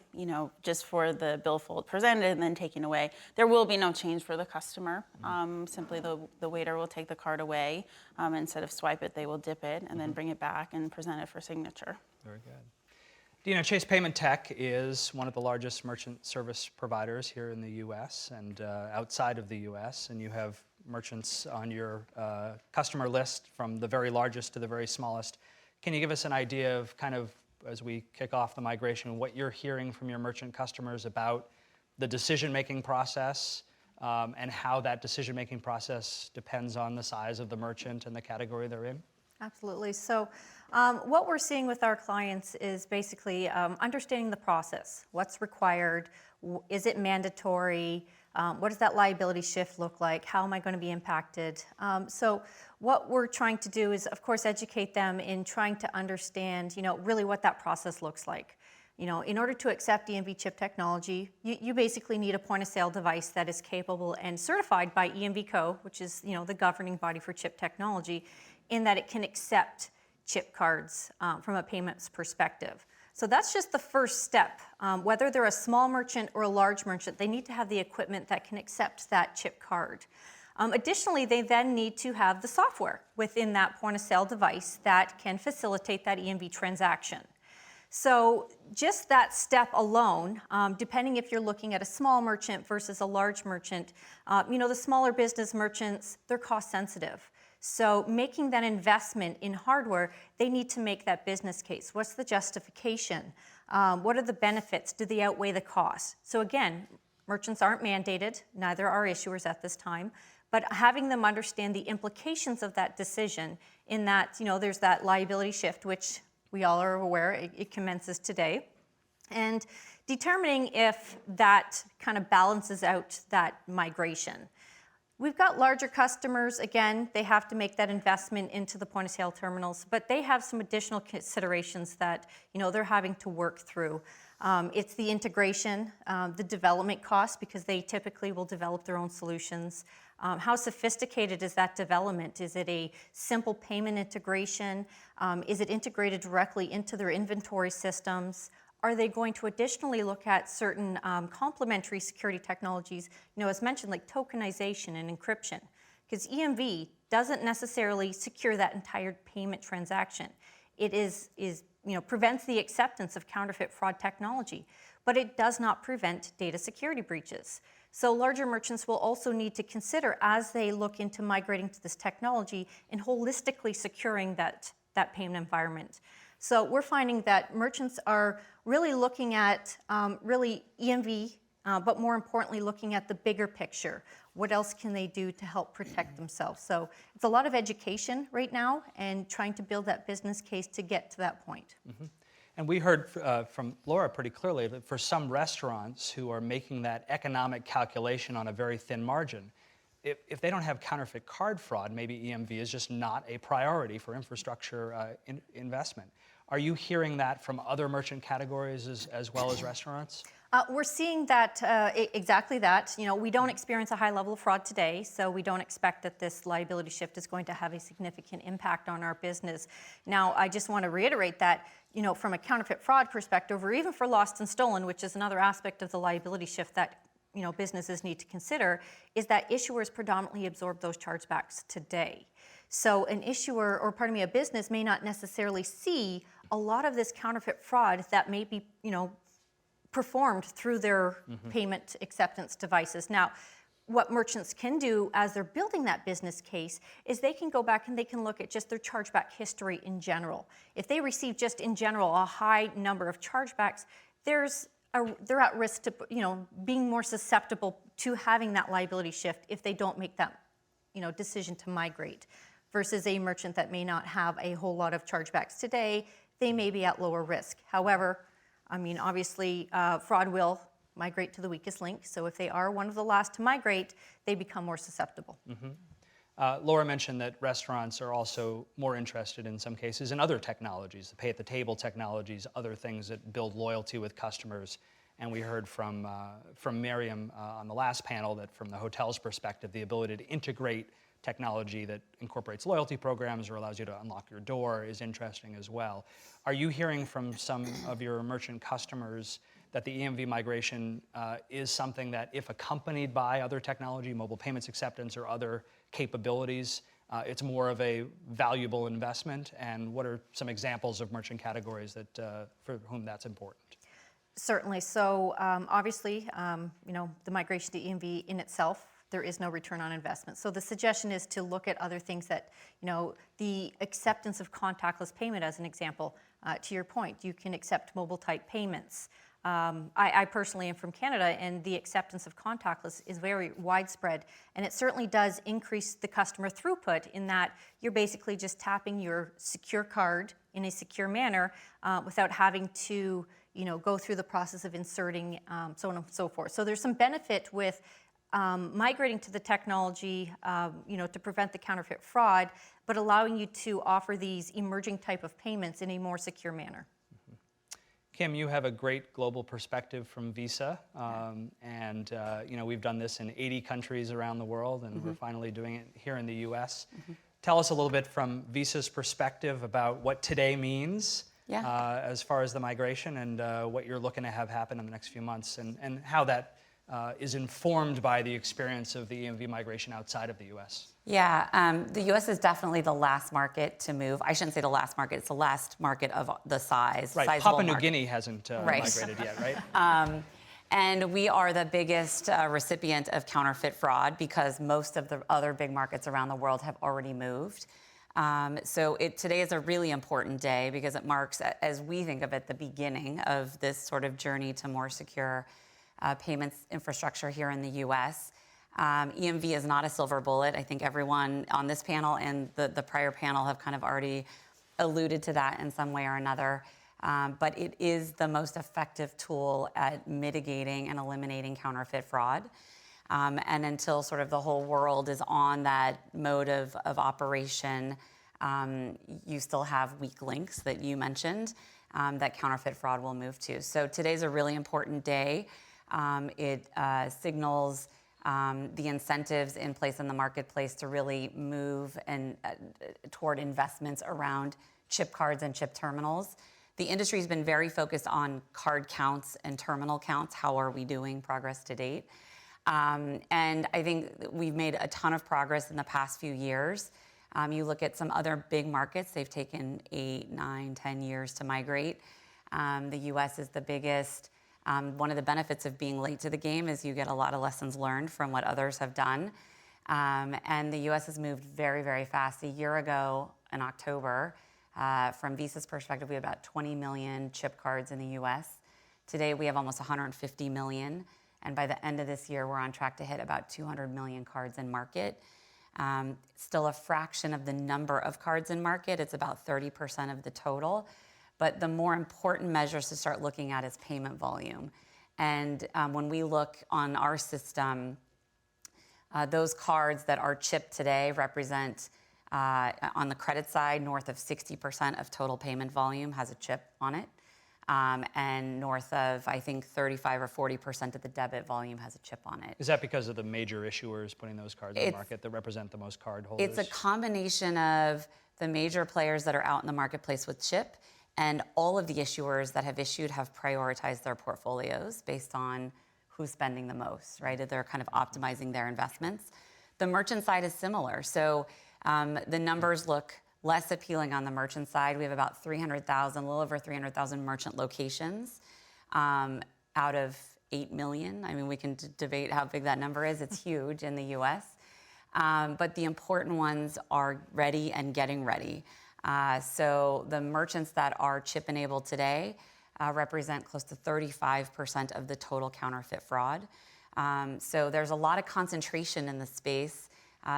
just for the billfold presented and then taken away, there will be no change for the customer. Simply the waiter will take the card away. Instead of swipe it, they will dip it and then bring it back and present it for signature. Very good. Chase Payment Tech is one of the largest merchant service providers here in the U.S. and outside of the U.S., and you have merchants on your customer list from the very largest to the very smallest. Can you give us an idea of kind of, as we kick off the migration, what you're hearing from your merchant customers about the decision-making process and how that decision-making process depends on the size of the merchant and the category they're in? Absolutely. So what we're seeing with our clients is basically understanding the process. What's required? Is it mandatory? What does that liability shift look like? How am I going to be impacted? So what we're trying to do is, of course, educate them in trying to understand, really what that process looks like. In order to accept EMV chip technology, you basically need a point-of-sale device that is capable and certified by EMV Co., which is, the governing body for chip technology, in that it can accept chip cards from a payments perspective. So that's just the first step. Whether they're a small merchant or a large merchant, they need to have the equipment that can accept that chip card. Additionally, they then need to have the software within that point-of-sale device that can facilitate that EMV transaction. So just that step alone, depending if you're looking at a small merchant versus a large merchant, the smaller business merchants, they're cost sensitive. So making that investment in hardware, they need to make that business case. What's the justification? What are the benefits? Do they outweigh the cost? So again, merchants aren't mandated, neither are issuers at this time, but having them understand the implications of that decision in that, there's that liability shift, which we all are aware, it commences today. And determining if that kind of balances out that migration. We've got larger customers, again, they have to make that investment into the point-of-sale terminals, but they have some additional considerations that, they're having to work through. It's the integration, the development costs, because they typically will develop their own solutions. How sophisticated is that development? Is it a simple payment integration? Is it integrated directly into their inventory systems? Are they going to additionally look at certain complementary security technologies, as mentioned, like tokenization and encryption? Because EMV doesn't necessarily secure that entire payment transaction. It prevents the acceptance of counterfeit fraud technology, but it does not prevent data security breaches. So larger merchants will also need to consider, as they look into migrating to this technology, and holistically securing that payment environment. So we're finding that merchants are really looking at EMV, but more importantly, looking at the bigger picture. What else can they do to help protect themselves? So it's a lot of education right now and trying to build that business case to get to that point. Mm-hmm. And we heard from Laura pretty clearly that for some restaurants who are making that economic calculation on a very thin margin, if they don't have counterfeit card fraud, maybe EMV is just not a priority for infrastructure investment. Are you hearing that from other merchant categories as well as restaurants? We're seeing that, exactly that. We don't experience a high level of fraud today, so we don't expect that this liability shift is going to have a significant impact on our business. Now, I just want to reiterate that, from a counterfeit fraud perspective, or even for lost and stolen, which is another aspect of the liability shift that businesses need to consider, is that issuers predominantly absorb those chargebacks today. So an issuer, or pardon me, a business may not necessarily see a lot of this counterfeit fraud that may be, performed through their payment acceptance devices. Now, what merchants can do as they're building that business case is they can go back and they can look at just their chargeback history in general. If they receive just in general a high number of chargebacks, they're at risk to, being more susceptible to having that liability shift if they don't make that, decision to migrate. Versus a merchant that may not have a whole lot of chargebacks today, they may be at lower risk. However, obviously, fraud will migrate to the weakest link. So if they are one of the last to migrate, they become more susceptible. Mm-hmm. Laura mentioned that restaurants are also more interested in some cases in other technologies, the pay-at-the-table technologies, other things that build loyalty with customers. And we heard from Miriam on the last panel that from the hotel's perspective, the ability to integrate technology that incorporates loyalty programs or allows you to unlock your door is interesting as well. Are you hearing from some of your merchant customers that the EMV migration is something that, if accompanied by other technology, mobile payments acceptance or other capabilities, it's more of a valuable investment? And what are some examples of merchant categories that for whom that's important? Certainly. So obviously, the migration to EMV in itself, there is no return on investment. So the suggestion is to look at other things that, the acceptance of contactless payment as an example. To your point, you can accept mobile type payments. I personally am from Canada, and the acceptance of contactless is very widespread, and it certainly does increase the customer throughput in that you're basically just tapping your secure card in a secure manner without having to go through the process of inserting, so on and so forth. So there's some benefit with migrating to the technology, to prevent the counterfeit fraud, but allowing you to offer these emerging type of payments in a more secure manner. Kim, you have a great global perspective from Visa, and we've done this in 80 countries around the world, and we're finally doing it here in the U.S. Tell us a little bit from Visa's perspective about what today means as far as the migration and what you're looking to have happen in the next few months, and how that is informed by the experience of the EMV migration outside of the U.S. Yeah, the U.S. is definitely the last market to move. I shouldn't say the last market, it's the last market of the size. Right, sizable Papua New market. Guinea hasn't migrated yet, right? And we are the biggest recipient of counterfeit fraud because most of the other big markets around the world have already moved. So today is a really important day because it marks, as we think of it, the beginning of this sort of journey to more secure payments infrastructure here in the U.S. EMV is not a silver bullet. I think everyone on this panel and the prior panel have kind of already alluded to that in some way or another. But it is the most effective tool at mitigating and eliminating counterfeit fraud. And until sort of the whole world is on that mode of operation, you still have weak links that you mentioned that counterfeit fraud will move to. So today's a really important day. It signals the incentives in place in the marketplace to really move and toward investments around chip cards and chip terminals. The industry's been very focused on card counts and terminal counts. How are we doing progress to date? And I think we've made a ton of progress in the past few years. You look at some other big markets, they've taken 8, 9, 10 years to migrate. The US is the biggest. One of the benefits of being late to the game is you get a lot of lessons learned from what others have done. And the US has moved very, very fast. A year ago in October, from Visa's perspective, we had about 20 million chip cards in the US. Today, we have almost 150 million. And by the end of this year, we're on track to hit about 200 million cards in market. Still a fraction of the number of cards in market. It's about 30% of the total. But the more important measures to start looking at is payment volume. And when we look on our system, those cards that are chipped today represent, on the credit side, north of 60% of total payment volume has a chip on it. And north of, I think, 35 or 40% of the debit volume has a chip on it. Is that because of the major issuers putting those cards in the market that represent the most card holders? It's a combination of the major players that are out in the marketplace with chip, and all of the issuers that have issued have prioritized their portfolios based on who's spending the most, right? They're kind of optimizing their investments. The merchant side is similar. So the numbers look less appealing on the merchant side. We have about 300,000, a little over 300,000 merchant locations out of 8 million. I mean, we can debate how big that number is. It's huge in the US. But the important ones are ready and getting ready. So the merchants that are chip-enabled today represent close to 35% of the total counterfeit fraud. So there's a lot of concentration in the space.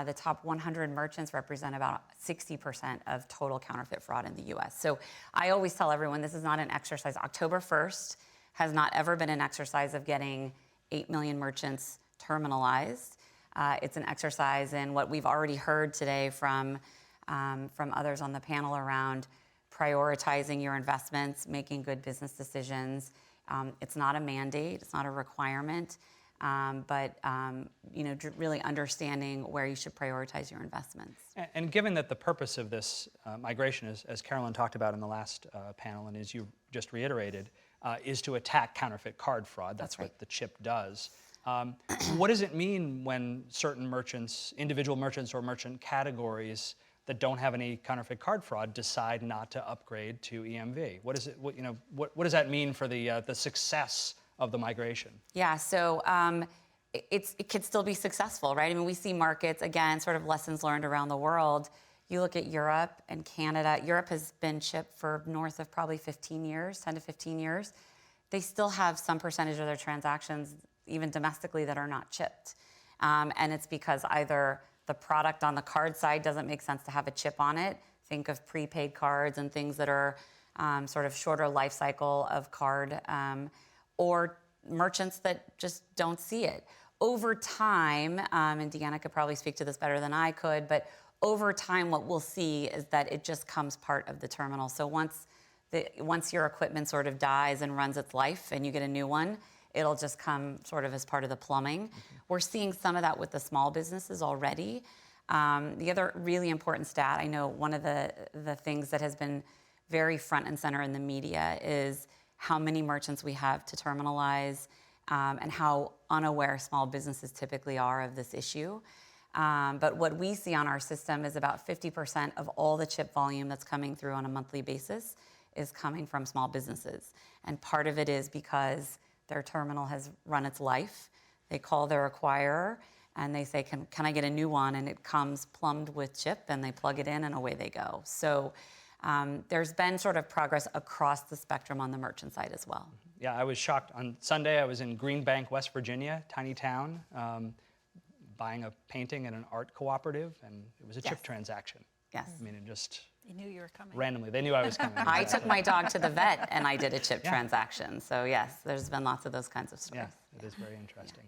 The top 100 merchants represent about 60% of total counterfeit fraud in the US. So I always tell everyone this is not an exercise. October 1st has not ever been an exercise of getting 8 million merchants terminalized. It's an exercise in what we've already heard today from others on the panel around prioritizing your investments, making good business decisions, It's not a mandate, it's not a requirement, but really understanding where you should prioritize your investments. And given that the purpose of this migration, as Carolyn talked about in the last panel, and as you just reiterated, is to attack counterfeit card fraud. That's right. what the chip does. What does it mean when certain merchants, individual merchants or merchant categories that don't have any counterfeit card fraud, decide not to upgrade to EMV? What does that mean for the success of the migration? Yeah, so it could still be successful, right? I mean, we see markets, again, sort of lessons learned around the world. You look at Europe and Canada. Europe has been chipped for north of probably 15 years, 10 to 15 years. They still have some percentage of their transactions, even domestically, that are not chipped. And it's because either the product on the card side doesn't make sense to have a chip on it. Think of prepaid cards and things that are sort of shorter life cycle of card, or merchants that just don't see it. Over time, and Deanna could probably speak to this better than I could, but over time what we'll see is that it just comes part of the terminal. So once your equipment sort of dies and runs its life and you get a new one, it'll just come sort of as part of the plumbing. Mm-hmm. We're seeing some of that with the small businesses already. The other really important stat, I know one of the things that has been very front and center in the media is how many merchants we have to terminalize, and how unaware small businesses typically are of this issue. But what we see on our system is about 50% of all the chip volume that's coming through on a monthly basis is coming from small businesses. And part of it is because their terminal has run its life. They call their acquirer and they say, can I get a new one? And it comes plumbed with chip and they plug it in and away they go. So there's been sort of progress across the spectrum on the merchant side as well. Yeah, I was shocked. On Sunday, I was in Green Bank, West Virginia, tiny town, buying a painting at an art cooperative, and it was a chip transaction. Yes. I mean, it just They knew you were coming. randomly. They knew I was coming. I took my dog to the vet and I did a chip transaction. So yes, there's been lots of those kinds of stories. Yeah, it is very interesting.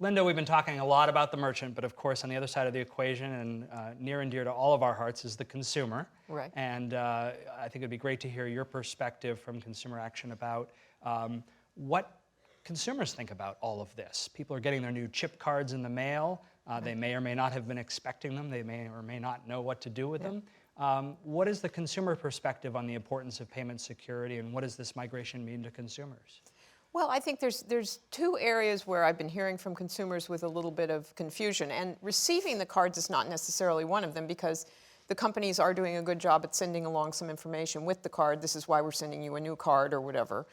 Linda, we've been talking a lot about the merchant, but of course on the other side of the equation and near and dear to all of our hearts is the consumer. Right. And I think it'd be great to hear your perspective from Consumer Action about what consumers think about all of this. People are getting their new chip cards in the mail. They may or may not have been expecting them. They may or may not know what to do with them. What is the consumer perspective on the importance of payment security, and what does this migration mean to consumers? Well, I think there's two areas where I've been hearing from consumers with a little bit of confusion, and receiving the cards is not necessarily one of them, because the companies are doing a good job at sending along some information with the card. This is why we're sending you a new card or whatever,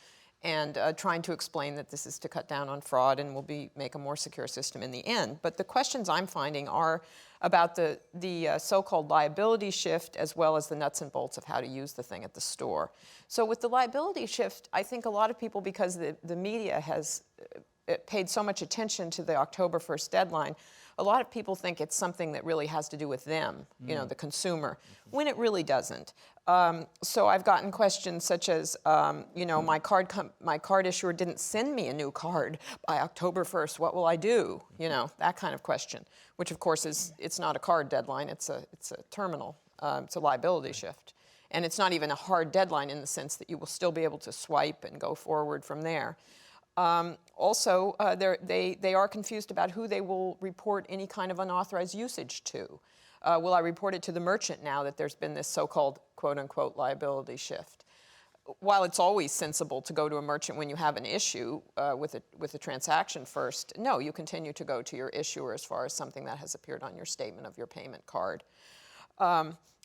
and trying to explain that this is to cut down on fraud and will make a more secure system in the end. But the questions I'm finding are about the so-called liability shift, as well as the nuts and bolts of how to use the thing at the store. So with the liability shift, I think a lot of people, because the media has paid so much attention to the October 1st deadline, a lot of people think it's something that really has to do with them, you know, the consumer, when it really doesn't. So I've gotten questions such as, you know, my card issuer didn't send me a new card by October 1st. What will I do? You know, that kind of question, which of course it's not a card deadline. It's a terminal. It's a liability shift, and it's not even a hard deadline in the sense that you will still be able to swipe and go forward from there. Also, they are confused about who they will report any kind of unauthorized usage to. Will I report it to the merchant now that there's been this so-called quote-unquote liability shift? While it's always sensible to go to a merchant when you have an issue with a transaction first, no, you continue to go to your issuer as far as something that has appeared on your statement of your payment card.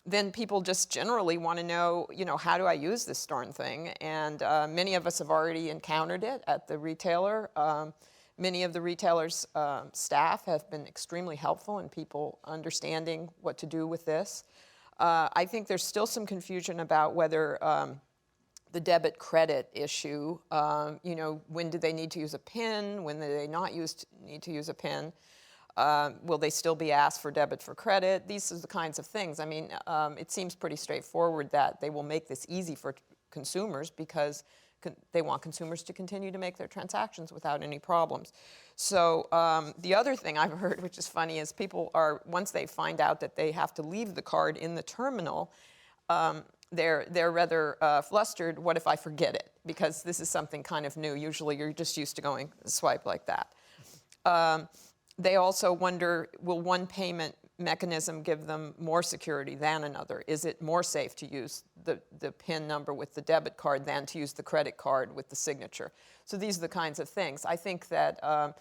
Then people just generally want to know, you know, how do I use this darn thing? And many of us have already encountered it at the retailer. Many of the retailer's staff have been extremely helpful in people understanding what to do with this. I think there's still some confusion about whether the debit credit issue, you know, when do they need to use a PIN? When do they not need to use a PIN? Will they still be asked for debit for credit? These are the kinds of things. I mean, it seems pretty straightforward that they will make this easy for consumers because they want consumers to continue to make their transactions without any problems. So the other thing I've heard, which is funny, is people are, once they find out that they have to leave the card in the terminal, they're rather flustered. What if I forget it? because this is something kind of new. Usually you're just used to going swipe like that. They also wonder, will one payment mechanism give them more security than another? Is it more safe to use the PIN number with the debit card than to use the credit card with the signature? So these are the kinds of things. I think that,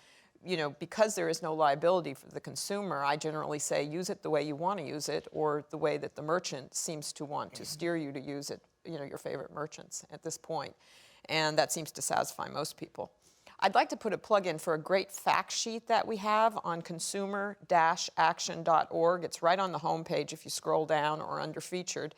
because there is no liability for the consumer, I generally say use it the way you want to use it, or the way that the merchant seems to want to steer you to use it, your favorite merchants at this point. And that seems to satisfy most people. I'd like to put a plug in for a great fact sheet that we have on consumer-action.org. It's right on the homepage if you scroll down or under featured.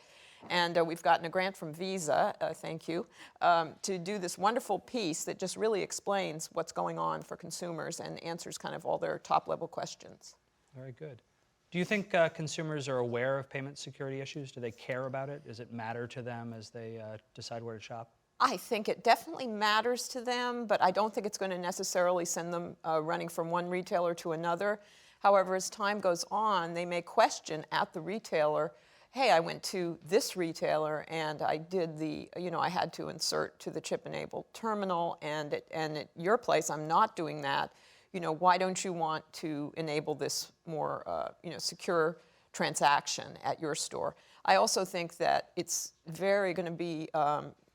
And we've gotten a grant from Visa, thank you, to do this wonderful piece that just really explains what's going on for consumers and answers kind of all their top-level questions. Very good. Do you think consumers are aware of payment security issues? Do they care about it? Does it matter to them as they decide where to shop? I think it definitely matters to them, but I don't think it's going to necessarily send them running from one retailer to another. However, as time goes on, they may question at the retailer, hey, I went to this retailer and I did I had to insert to the chip-enabled terminal, and at your place, I'm not doing that. Why don't you want to enable this more, secure transaction at your store? I also think that it's very going to be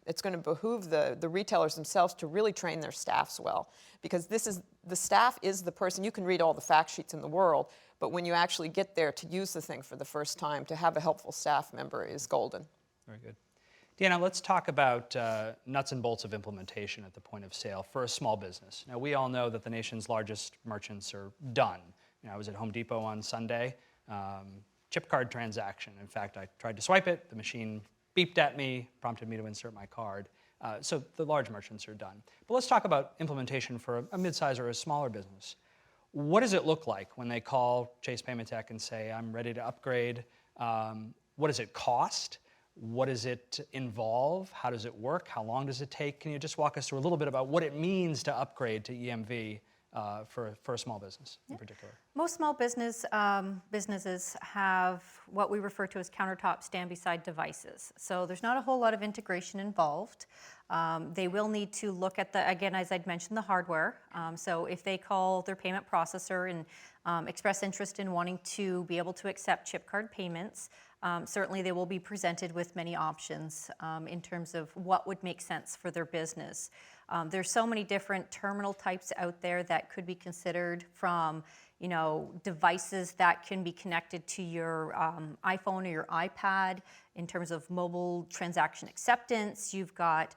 it's going to behoove the retailers themselves to really train their staffs well, because the staff is the person. You can read all the fact sheets in the world, but when you actually get there to use the thing for the first time, to have a helpful staff member is golden. Very good. Deanna, let's talk about nuts and bolts of implementation at the point of sale for a small business. Now, we all know that the nation's largest merchants are done. I was at Home Depot on Sunday, chip card transaction. In fact, I tried to swipe it, the machine beeped at me, prompted me to insert my card. So the large merchants are done. But let's talk about implementation for a mid-size or a smaller business. What does it look like when they call Chase Payment Tech and say, I'm ready to upgrade? What does it cost? What does it involve? How does it work? How long does it take? Can you just walk us through a little bit about what it means to upgrade to EMV for a small business in particular? Most small businesses have what we refer to as countertop stand-beside devices. So there's not a whole lot of integration involved. They will need to look at again, as I'd mentioned, the hardware. So if they call their payment processor and express interest in wanting to be able to accept chip card payments, certainly they will be presented with many options in terms of what would make sense for their business. There's so many different terminal types out there that could be considered, from devices that can be connected to your iPhone or your iPad in terms of mobile transaction acceptance. You've got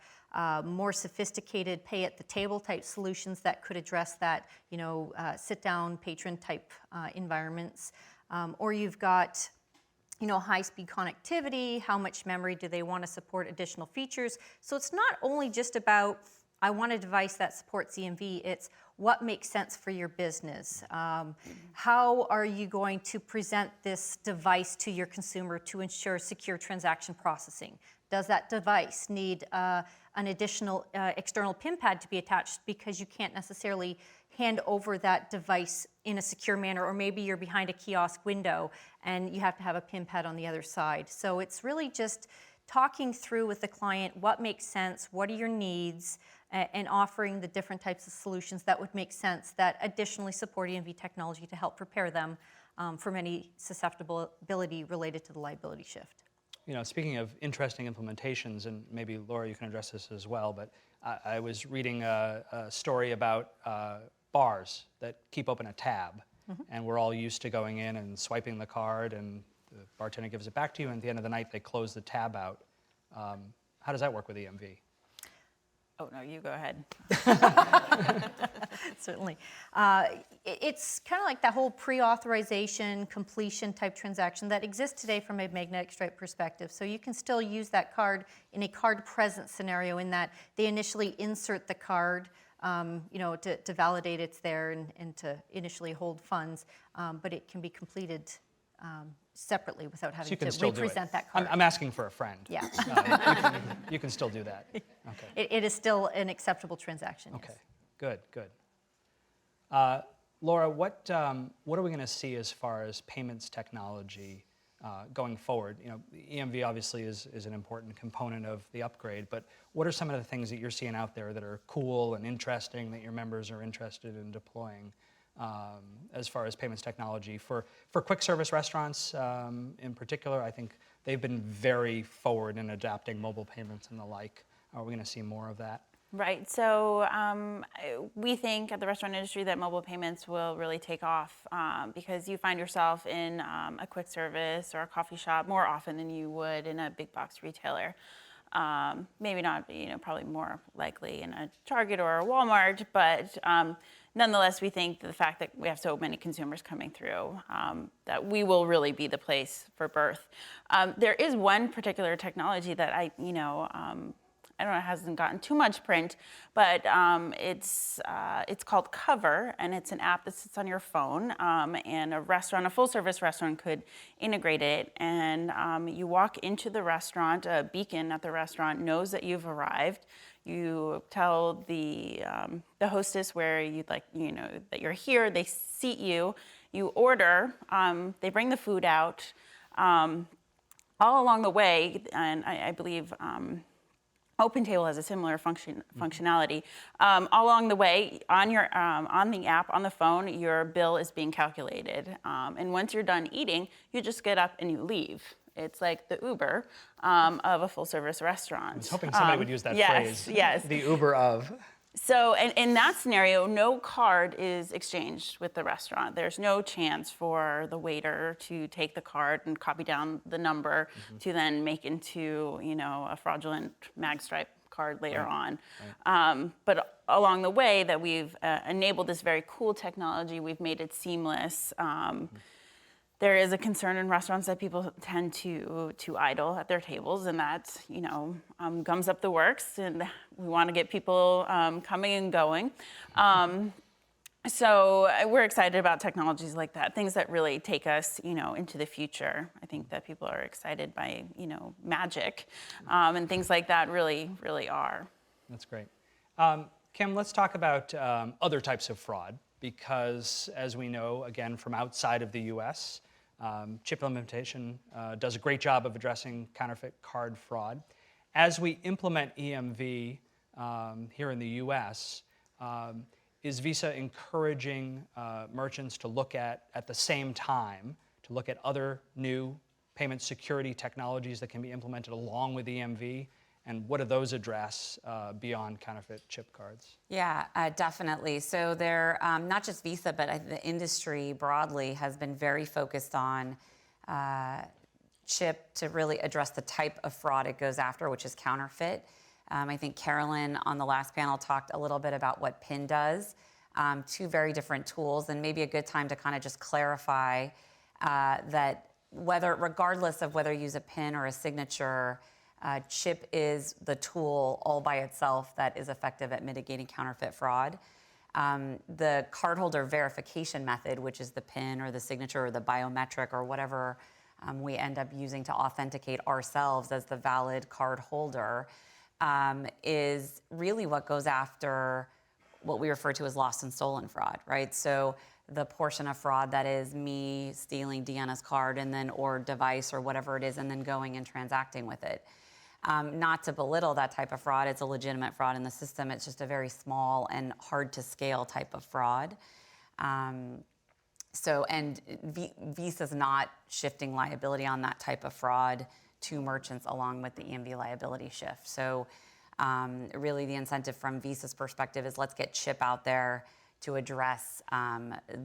more sophisticated pay at the table type solutions that could address that, sit down patron type environments. Or you've got high-speed connectivity. How much memory do they want to support additional features? So it's not only just about, I want a device that supports EMV, it's what makes sense for your business. How are you going to present this device to your consumer to ensure secure transaction processing? Does that device need an additional external PIN pad to be attached because you can't necessarily hand over that device in a secure manner, or maybe you're behind a kiosk window and you have to have a PIN pad on the other side? So it's really just talking through with the client what makes sense, what are your needs, and offering the different types of solutions that would make sense that additionally support EMV technology to help prepare them from any susceptibility related to the liability shift. Speaking of interesting implementations, and maybe Laura, you can address this as well, but I was reading a story about bars that keep open a tab, and we're all used to going in and swiping the card, and the bartender gives it back to you, and at the end of the night they close the tab out. How does that work with EMV? Oh, no, you go ahead. Certainly. It's kind of like that whole pre-authorization, completion type transaction that exists today from a magnetic stripe perspective. So you can still use that card in a card present scenario, in that they initially insert the card to validate it's there and to initially hold funds, but it can be completed separately without having to represent that card. I'm asking for a friend. Yeah. You can still do that. Okay. It is still an acceptable transaction. Okay. Yes. Good. Laura, what are we going to see as far as payments technology going forward? You know, EMV obviously is an important component of the upgrade, but what are some of the things that you're seeing out there that are cool and interesting that your members are interested in deploying as far as payments technology? For quick service restaurants in particular, I think they've been very forward in adapting mobile payments and the like. Are we going to see more of that? Right. So we think at the restaurant industry that mobile payments will really take off because you find yourself in a quick service or a coffee shop more often than you would in a big box retailer. Maybe not, probably more likely in a Target or a Walmart, but nonetheless, we think the fact that we have so many consumers coming through that we will really be the place for birth. There is one particular technology that I don't know, it hasn't gotten too much print, but it's called Cover, and it's an app that sits on your phone, and a full-service restaurant could integrate it, and you walk into the restaurant, a beacon at the restaurant knows that you've arrived. You tell the hostess where you'd like, that you're here, they seat you, you order, they bring the food out. All along the way, and I believe OpenTable has a similar functionality. All along the way, on the app, on the phone, your bill is being calculated. And once you're done eating, you just get up and you leave. It's like the Uber of a full-service restaurant. I was hoping somebody would use that phrase. Yes. The Uber of. So in that scenario, no card is exchanged with the restaurant. There's no chance for the waiter to take the card and copy down the number to then make into, a fraudulent magstripe card later on. Right. But along the way that we've enabled this very cool technology, we've made it seamless. There is a concern in restaurants that people tend to idle at their tables, and that gums up the works. And we want to get people coming and going. So we're excited about technologies like that, things that really take us, into the future. I think that people are excited by, magic, and things like that really, really are. That's great. Kim, let's talk about other types of fraud, because as we know, again, from outside of the U.S., chip implementation does a great job of addressing counterfeit card fraud. As we implement EMV here in the U.S., is Visa encouraging merchants to look at the same time, to look at other new payment security technologies that can be implemented along with EMV? And what do those address beyond counterfeit chip cards? Yeah, definitely. So they're not just Visa, but the industry broadly has been very focused on chip to really address the type of fraud it goes after, which is counterfeit. I think Carolyn on the last panel talked a little bit about what PIN does. Two very different tools, and maybe a good time to kind of just clarify that regardless of whether you use a PIN or a signature, chip is the tool all by itself that is effective at mitigating counterfeit fraud. The cardholder verification method, which is the PIN or the signature or the biometric or whatever we end up using to authenticate ourselves as the valid card holder, is really what goes after what we refer to as lost and stolen fraud, right? So the portion of fraud that is me stealing Deanna's card or device or whatever it is, and then going and transacting with it. Not to belittle that type of fraud, it's a legitimate fraud in the system. It's just a very small and hard to scale type of fraud. Visa's not shifting liability on that type of fraud to merchants along with the EMV liability shift. So really the incentive from Visa's perspective is let's get chip out there to address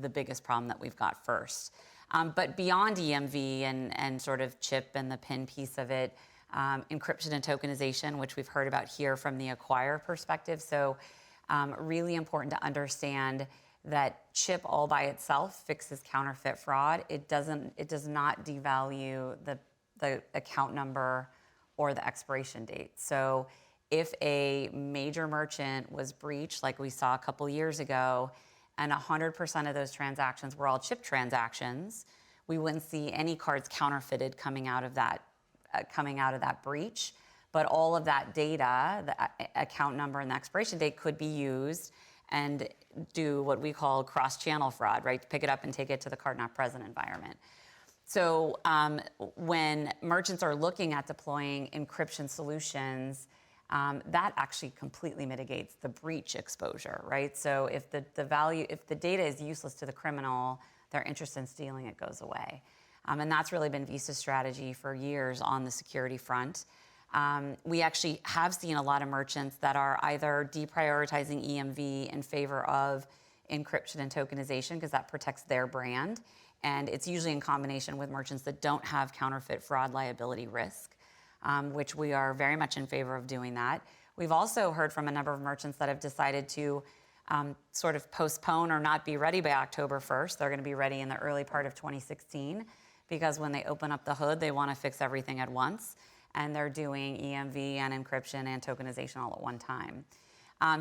the biggest problem that we've got first. But beyond EMV and sort of chip and the PIN piece of it, encryption and tokenization, which we've heard about here from the acquirer perspective. So really important to understand that chip all by itself fixes counterfeit fraud. It does not devalue the account number or the expiration date. So if a major merchant was breached, like we saw a couple years ago, and 100% of those transactions were all chip transactions, we wouldn't see any cards counterfeited coming out of that breach. But all of that data, the account number and the expiration date, could be used and do what we call cross-channel fraud, right? Pick it up and take it to the card not present environment. So when merchants are looking at deploying encryption solutions, that actually completely mitigates the breach exposure, right? So if the data is useless to the criminal, their interest in stealing it goes away. And that's really been Visa's strategy for years on the security front. We actually have seen a lot of merchants that are either deprioritizing EMV in favor of encryption and tokenization because that protects their brand. And it's usually in combination with merchants that don't have counterfeit fraud liability risk, which we are very much in favor of doing that. We've also heard from a number of merchants that have decided to sort of postpone or not be ready by October 1st. They're going to be ready in the early part of 2016 because when they open up the hood, they want to fix everything at once. And they're doing EMV and encryption and tokenization all at one time.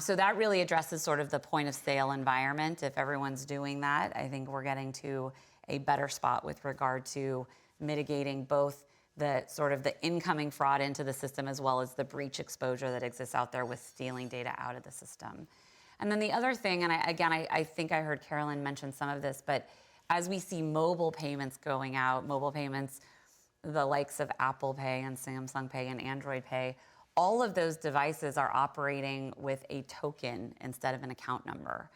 So that really addresses sort of the point of sale environment. If everyone's doing that, I think we're getting to a better spot with regard to mitigating both the sort of the incoming fraud into the system as well as the breach exposure that exists out there with stealing data out of the system. And then the other thing, and I think I heard Carolyn mention some of this, but as we see mobile payments going out, mobile payments, the likes of Apple Pay and Samsung Pay and Android Pay, all of those devices are operating with a token instead of an account number.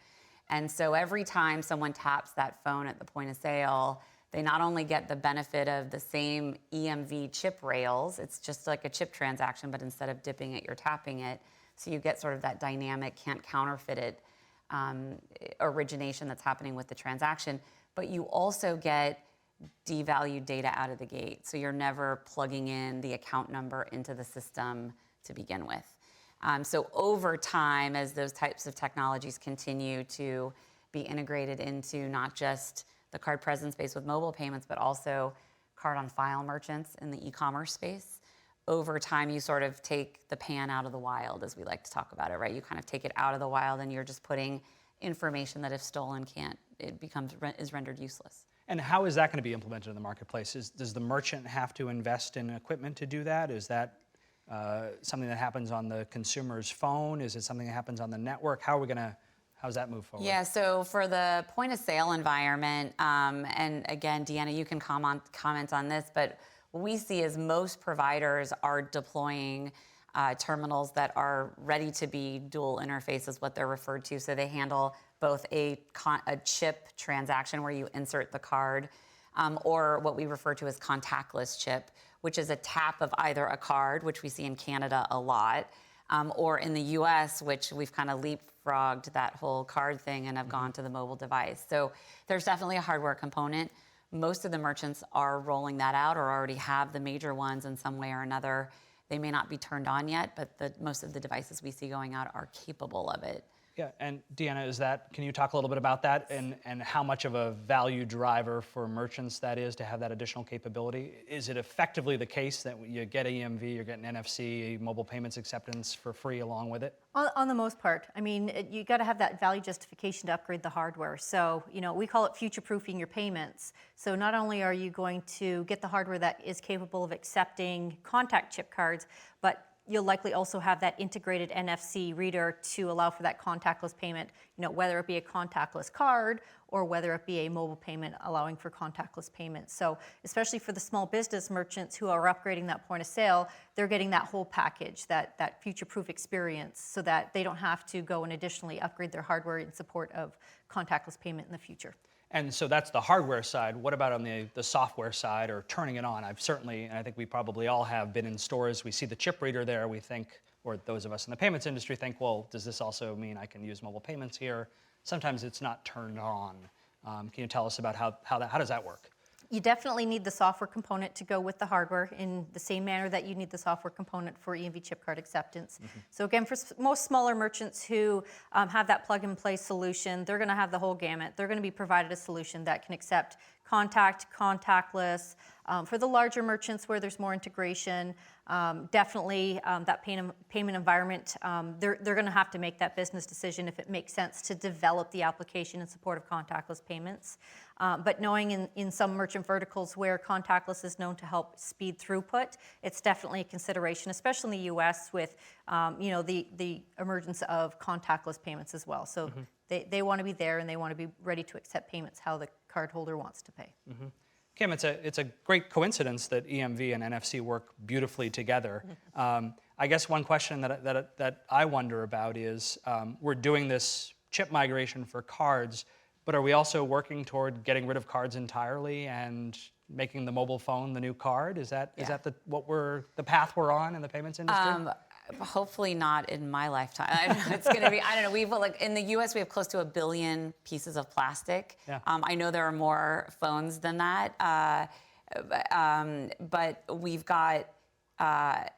And so every time someone taps that phone at the point of sale, they not only get the benefit of the same EMV chip rails, it's just like a chip transaction, but instead of dipping it, you're tapping it. So you get sort of that dynamic, can't counterfeit it origination that's happening with the transaction. But you also get devalued data out of the gate. So you're never plugging in the account number into the system to begin with. So over time, as those types of technologies continue to be integrated into not just the card present space with mobile payments, but also card on file merchants in the e-commerce space, over time you sort of take the pan out of the wild, as we like to talk about it, right? You kind of take it out of the wild and you're just putting information that if stolen is rendered useless. And how is that going to be implemented in the marketplace? Does the merchant have to invest in equipment to do that? Is that something that happens on the consumer's phone? Is it something that happens on the network? How's that move forward? Yeah, so for the point of sale environment, and again, Deanna, you can comment on this, but what we see is most providers are deploying terminals that are ready to be dual interface is what they're referred to. So they handle both a chip transaction where you insert the card or what we refer to as contactless chip, which is a tap of either a card, which we see in Canada a lot, or in the US, which we've kind of leapfrogged that whole card thing and have gone to the mobile device. So there's definitely a hardware component. Most of the merchants are rolling that out or already have the major ones in some way or another. They may not be turned on yet, but most of the devices we see going out are capable of it. Yeah, and Deanna, can you talk a little bit about that and how much of a value driver for merchants that is to have that additional capability? Is it effectively the case that you get EMV, you're getting NFC, mobile payments acceptance for free along with it? On the most part. I mean, you got to have that value justification to upgrade the hardware. So, we call it future-proofing your payments. So not only are you going to get the hardware that is capable of accepting contact chip cards, but you'll likely also have that integrated NFC reader to allow for that contactless payment, whether it be a contactless card or whether it be a mobile payment allowing for contactless payments. So especially for the small business merchants who are upgrading that point of sale, they're getting that whole package, that future-proof experience so that they don't have to go and additionally upgrade their hardware in support of contactless payment in the future. And so that's the hardware side. What about on the software side or turning it on? I've certainly, and I think we probably all have been in stores, we see the chip reader there, we think, or those of us in the payments industry think, well, does this also mean I can use mobile payments here? Sometimes it's not turned on. Can you tell us about how does that work? You definitely need the software component to go with the hardware in the same manner that you need the software component for EMV chip card acceptance. So again, for most smaller merchants who have that plug-and-play solution, they're going to have the whole gamut. They're going to be provided a solution that can accept contactless. For the larger merchants where there's more integration, definitely that payment environment, they're going to have to make that business decision if it makes sense to develop the application in support of contactless payments. But knowing in some merchant verticals where contactless is known to help speed throughput, it's definitely a consideration, especially in the U.S. with the emergence of contactless payments as well. So they want to be there and they want to be ready to accept payments how the cardholder wants to pay. Kim, it's a great coincidence that EMV and NFC work beautifully together. I guess one question that I wonder about is, we're doing this chip migration for cards, but are we also working toward getting rid of cards entirely and making the mobile phone the new card? Is that the path we're on in the payments industry? Hopefully not in my lifetime. It's going to be, I don't know, in the US, we have close to 1 billion pieces of plastic. Yeah. I know there are more phones than that, but we've got a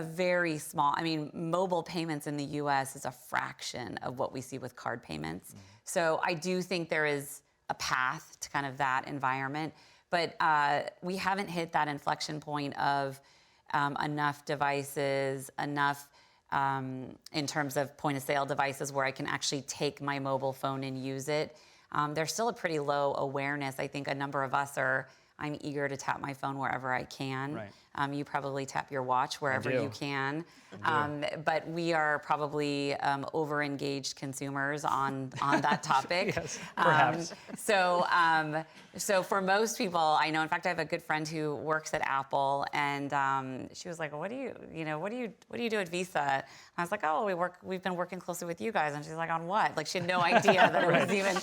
very small, mobile payments in the US is a fraction of what we see with card payments. So I do think there is a path to kind of that environment, but we haven't hit that inflection point of enough devices, enough in terms of point of sale devices where I can actually take my mobile phone and use it. There's still a pretty low awareness. I think a number of us I'm eager to tap my phone wherever I can. Right. You probably tap your watch wherever do. you can. But we are probably over-engaged consumers on that topic. Yes, perhaps. So for most people, I know. In fact, I have a good friend who works at Apple, and she was like, "What do you do at Visa?" I was like, "Oh, we've been working closely with you guys." And she's like, "On what?" Like she had no idea that it was even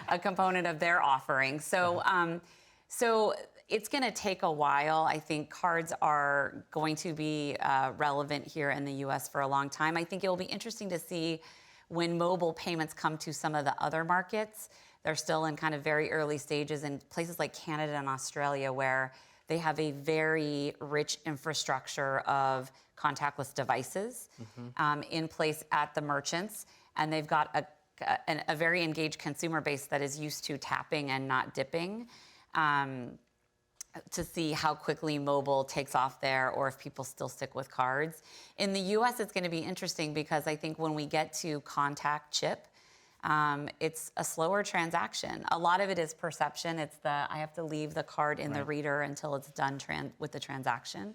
a component of their offering. So it's going to take a while. I think cards are going to be relevant here in the U.S. for a long time. I think it will be interesting to see when mobile payments come to some of the other markets. They're still in kind of very early stages in places like Canada and Australia, where they have a very rich infrastructure of contactless devices in place at the merchants. And they've got a very engaged consumer base that is used to tapping and not dipping. To see how quickly mobile takes off there, or if people still stick with cards. In the US, it's going to be interesting because I think when we get to contact chip, it's a slower transaction. A lot of it is perception. It's I have to leave the card in the reader until it's done with the transaction,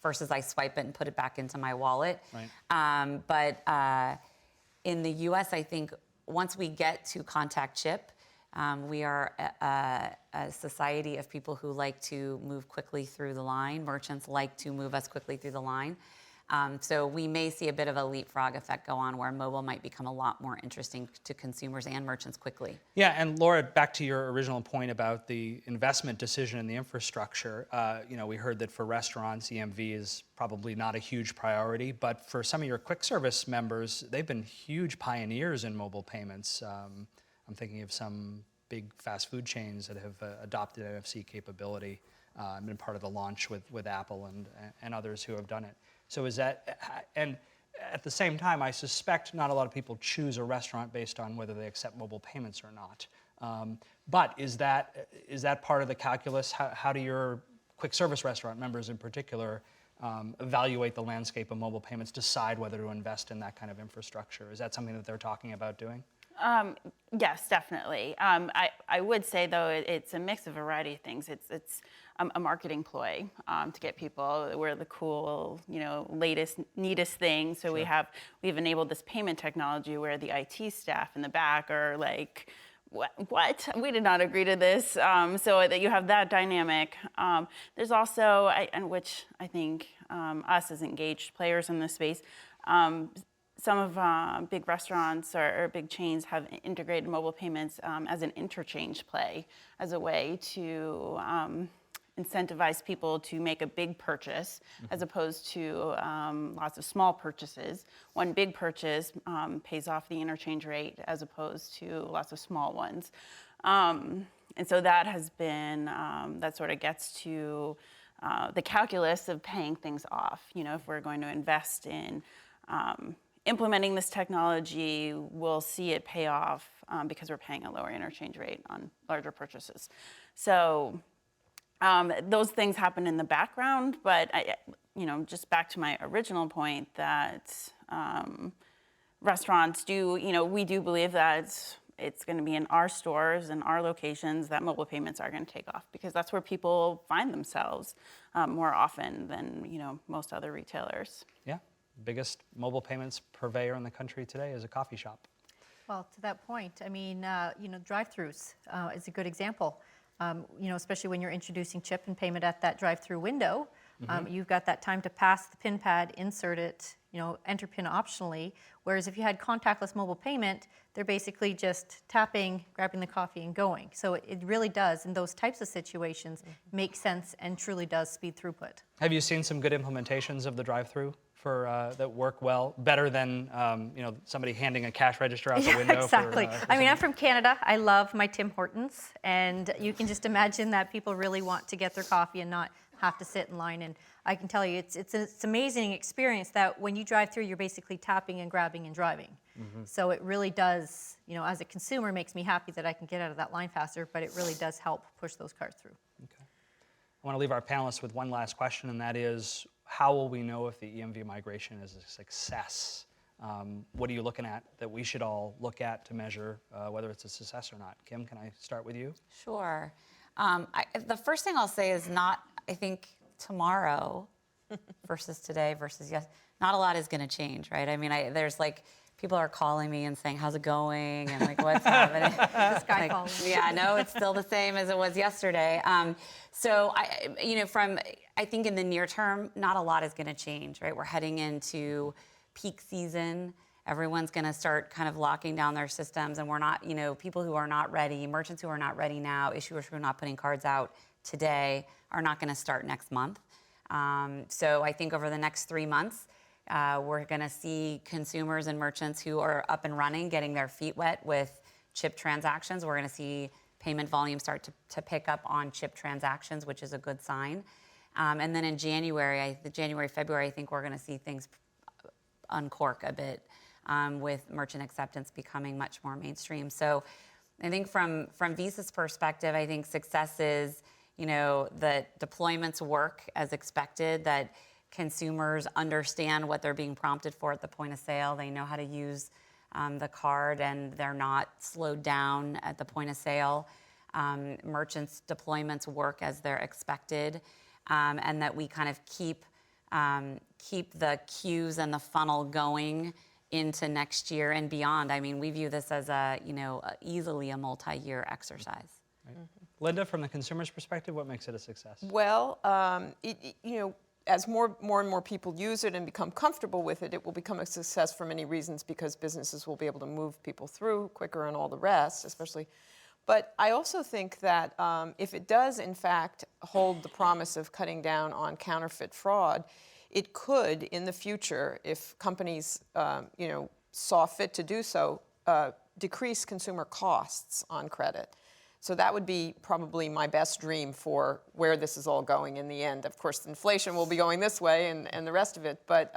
versus I swipe it and put it back into my wallet. Right. But in the US, I think once we get to contact chip, we are a society of people who like to move quickly through the line. Merchants like to move us quickly through the line. So we may see a bit of a leapfrog effect go on where mobile might become a lot more interesting to consumers and merchants quickly. Yeah, and Laura, back to your original point about the investment decision in the infrastructure, we heard that for restaurants, EMV is probably not a huge priority, but for some of your quick service members, they've been huge pioneers in mobile payments. I'm thinking of some big fast food chains that have adopted NFC capability and been part of the launch with Apple and others who have done it. So is that, and at the same time, I suspect not a lot of people choose a restaurant based on whether they accept mobile payments or not. But is that part of the calculus? How do your quick service restaurant members in particular evaluate the landscape of mobile payments, decide whether to invest in that kind of infrastructure? Is that something that they're talking about doing? Yes, definitely. I would say, though, it's a mix of a variety of things. It's a marketing ploy to get people. We're the cool, latest, neatest thing. So Sure. we've enabled this payment technology where the IT staff in the back are like, what? We did not agree to this. So that you have that dynamic. There's also, which I think us as engaged players in this space, some of big restaurants or big chains have integrated mobile payments as an interchange play, as a way to incentivize people to make a big purchase as opposed to lots of small purchases. One big purchase pays off the interchange rate as opposed to lots of small ones. And so that has been, that sort of gets to the calculus of paying things off. If we're going to invest in implementing this technology, we'll see it pay off because we're paying a lower interchange rate on larger purchases. So those things happen in the background, but just back to my original point that restaurants do, we do believe that it's going to be in our stores and our locations that mobile payments are going to take off, because that's where people find themselves more often than most other retailers. Yeah. Biggest mobile payments purveyor in the country today is a coffee shop. Well, to that point, drive-throughs is a good example. especially when you're introducing chip and payment at that drive-through window. You've got that time to pass the PIN pad, insert it, enter PIN optionally. Whereas if you had contactless mobile payment, they're basically just tapping, grabbing the coffee, and going. So it really does, in those types of situations, make sense and truly does speed throughput. Have you seen some good implementations of the drive-through that work well, better than somebody handing a cash register out the window? Yeah, exactly. For I mean, I'm from Canada. I love my Tim Hortons, and you can just imagine that people really want to get their coffee and not have to sit in line. And I can tell you, it's an amazing experience that when you drive through, you're basically tapping and grabbing and driving. So it really does, as a consumer, makes me happy that I can get out of that line faster, but it really does help push those cars through. Okay. I want to leave our panelists with one last question, and that is, how will we know if the EMV migration is a success? What are you looking at that we should all look at to measure whether it's a success or not? Kim, can I start with you? Sure. The first thing I'll say is I think tomorrow versus today versus yes, not a lot is going to change, right? I mean, there's people are calling me and saying, how's it going? And what's happening? The sky falling. Yeah, no, it's still the same as it was yesterday. So I think in the near term, not a lot is going to change, right? We're heading into peak season. Everyone's going to start kind of locking down their systems, and we're not, people who are not ready, merchants who are not ready now, issuers who are not putting cards out today are not going to start next month. So I think over the next 3 months, we're going to see consumers and merchants who are up and running, getting their feet wet with chip transactions. We're going to see payment volume start to pick up on chip transactions, which is a good sign. And then in January, February, I think we're going to see things uncork a bit with merchant acceptance becoming much more mainstream. So I think from Visa's perspective, I think success is, that deployments work as expected, that consumers understand what they're being prompted for at the point of sale. They know how to use the card, and they're not slowed down at the point of sale. Merchants' deployments work as they're expected, and that we kind of keep the queues and the funnel going into next year and beyond. I mean, we view this as easily a multi-year exercise. Right. Linda, from the consumer's perspective, what makes it a success? Well, as more and more people use it and become comfortable with it, it will become a success for many reasons, because businesses will be able to move people through quicker and all the rest, especially. But I also think that if it does, in fact, hold the promise of cutting down on counterfeit fraud, it could, in the future, if companies saw fit to do so, decrease consumer costs on credit. So that would be probably my best dream for where this is all going in the end. Of course, inflation will be going this way and the rest of it, but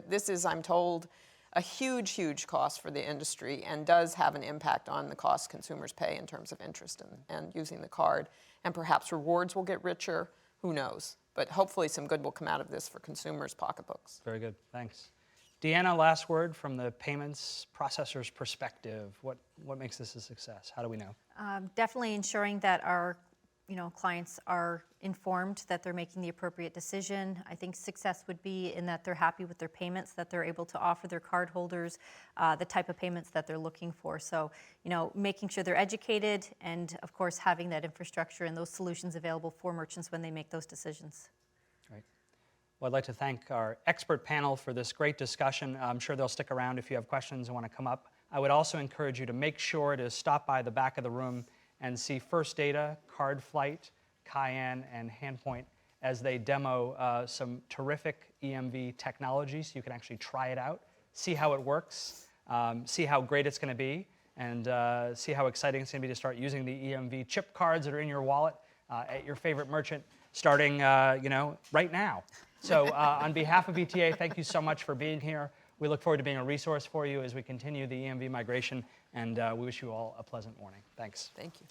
this is, I'm told, a huge, huge cost for the industry, and does have an impact on the cost consumers pay in terms of interest and using the card. And perhaps rewards will get richer, who knows? But hopefully some good will come out of this for consumers' pocketbooks. Very good, thanks. Deanna, last word from the payments processor's perspective. What makes this a success? How do we know? Definitely ensuring that our clients are informed that they're making the appropriate decision. I think success would be in that they're happy with their payments, that they're able to offer their cardholders the type of payments that they're looking for. So, making sure they're educated, and of course having that infrastructure and those solutions available for merchants when they make those decisions. Right. Well, I'd like to thank our expert panel for this great discussion. I'm sure they'll stick around if you have questions and want to come up. I would also encourage you to make sure to stop by the back of the room and see First Data, Card Flight, Cayenne, and Handpoint as they demo some terrific EMV technology, so you can actually try it out, see how it works, see how great it's going to be, and see how exciting it's going to be to start using the EMV chip cards that are in your wallet at your favorite merchant starting right now. So on behalf of ETA, thank you so much for being here. We look forward to being a resource for you as we continue the EMV migration, and we wish you all a pleasant morning. Thanks. Thank you.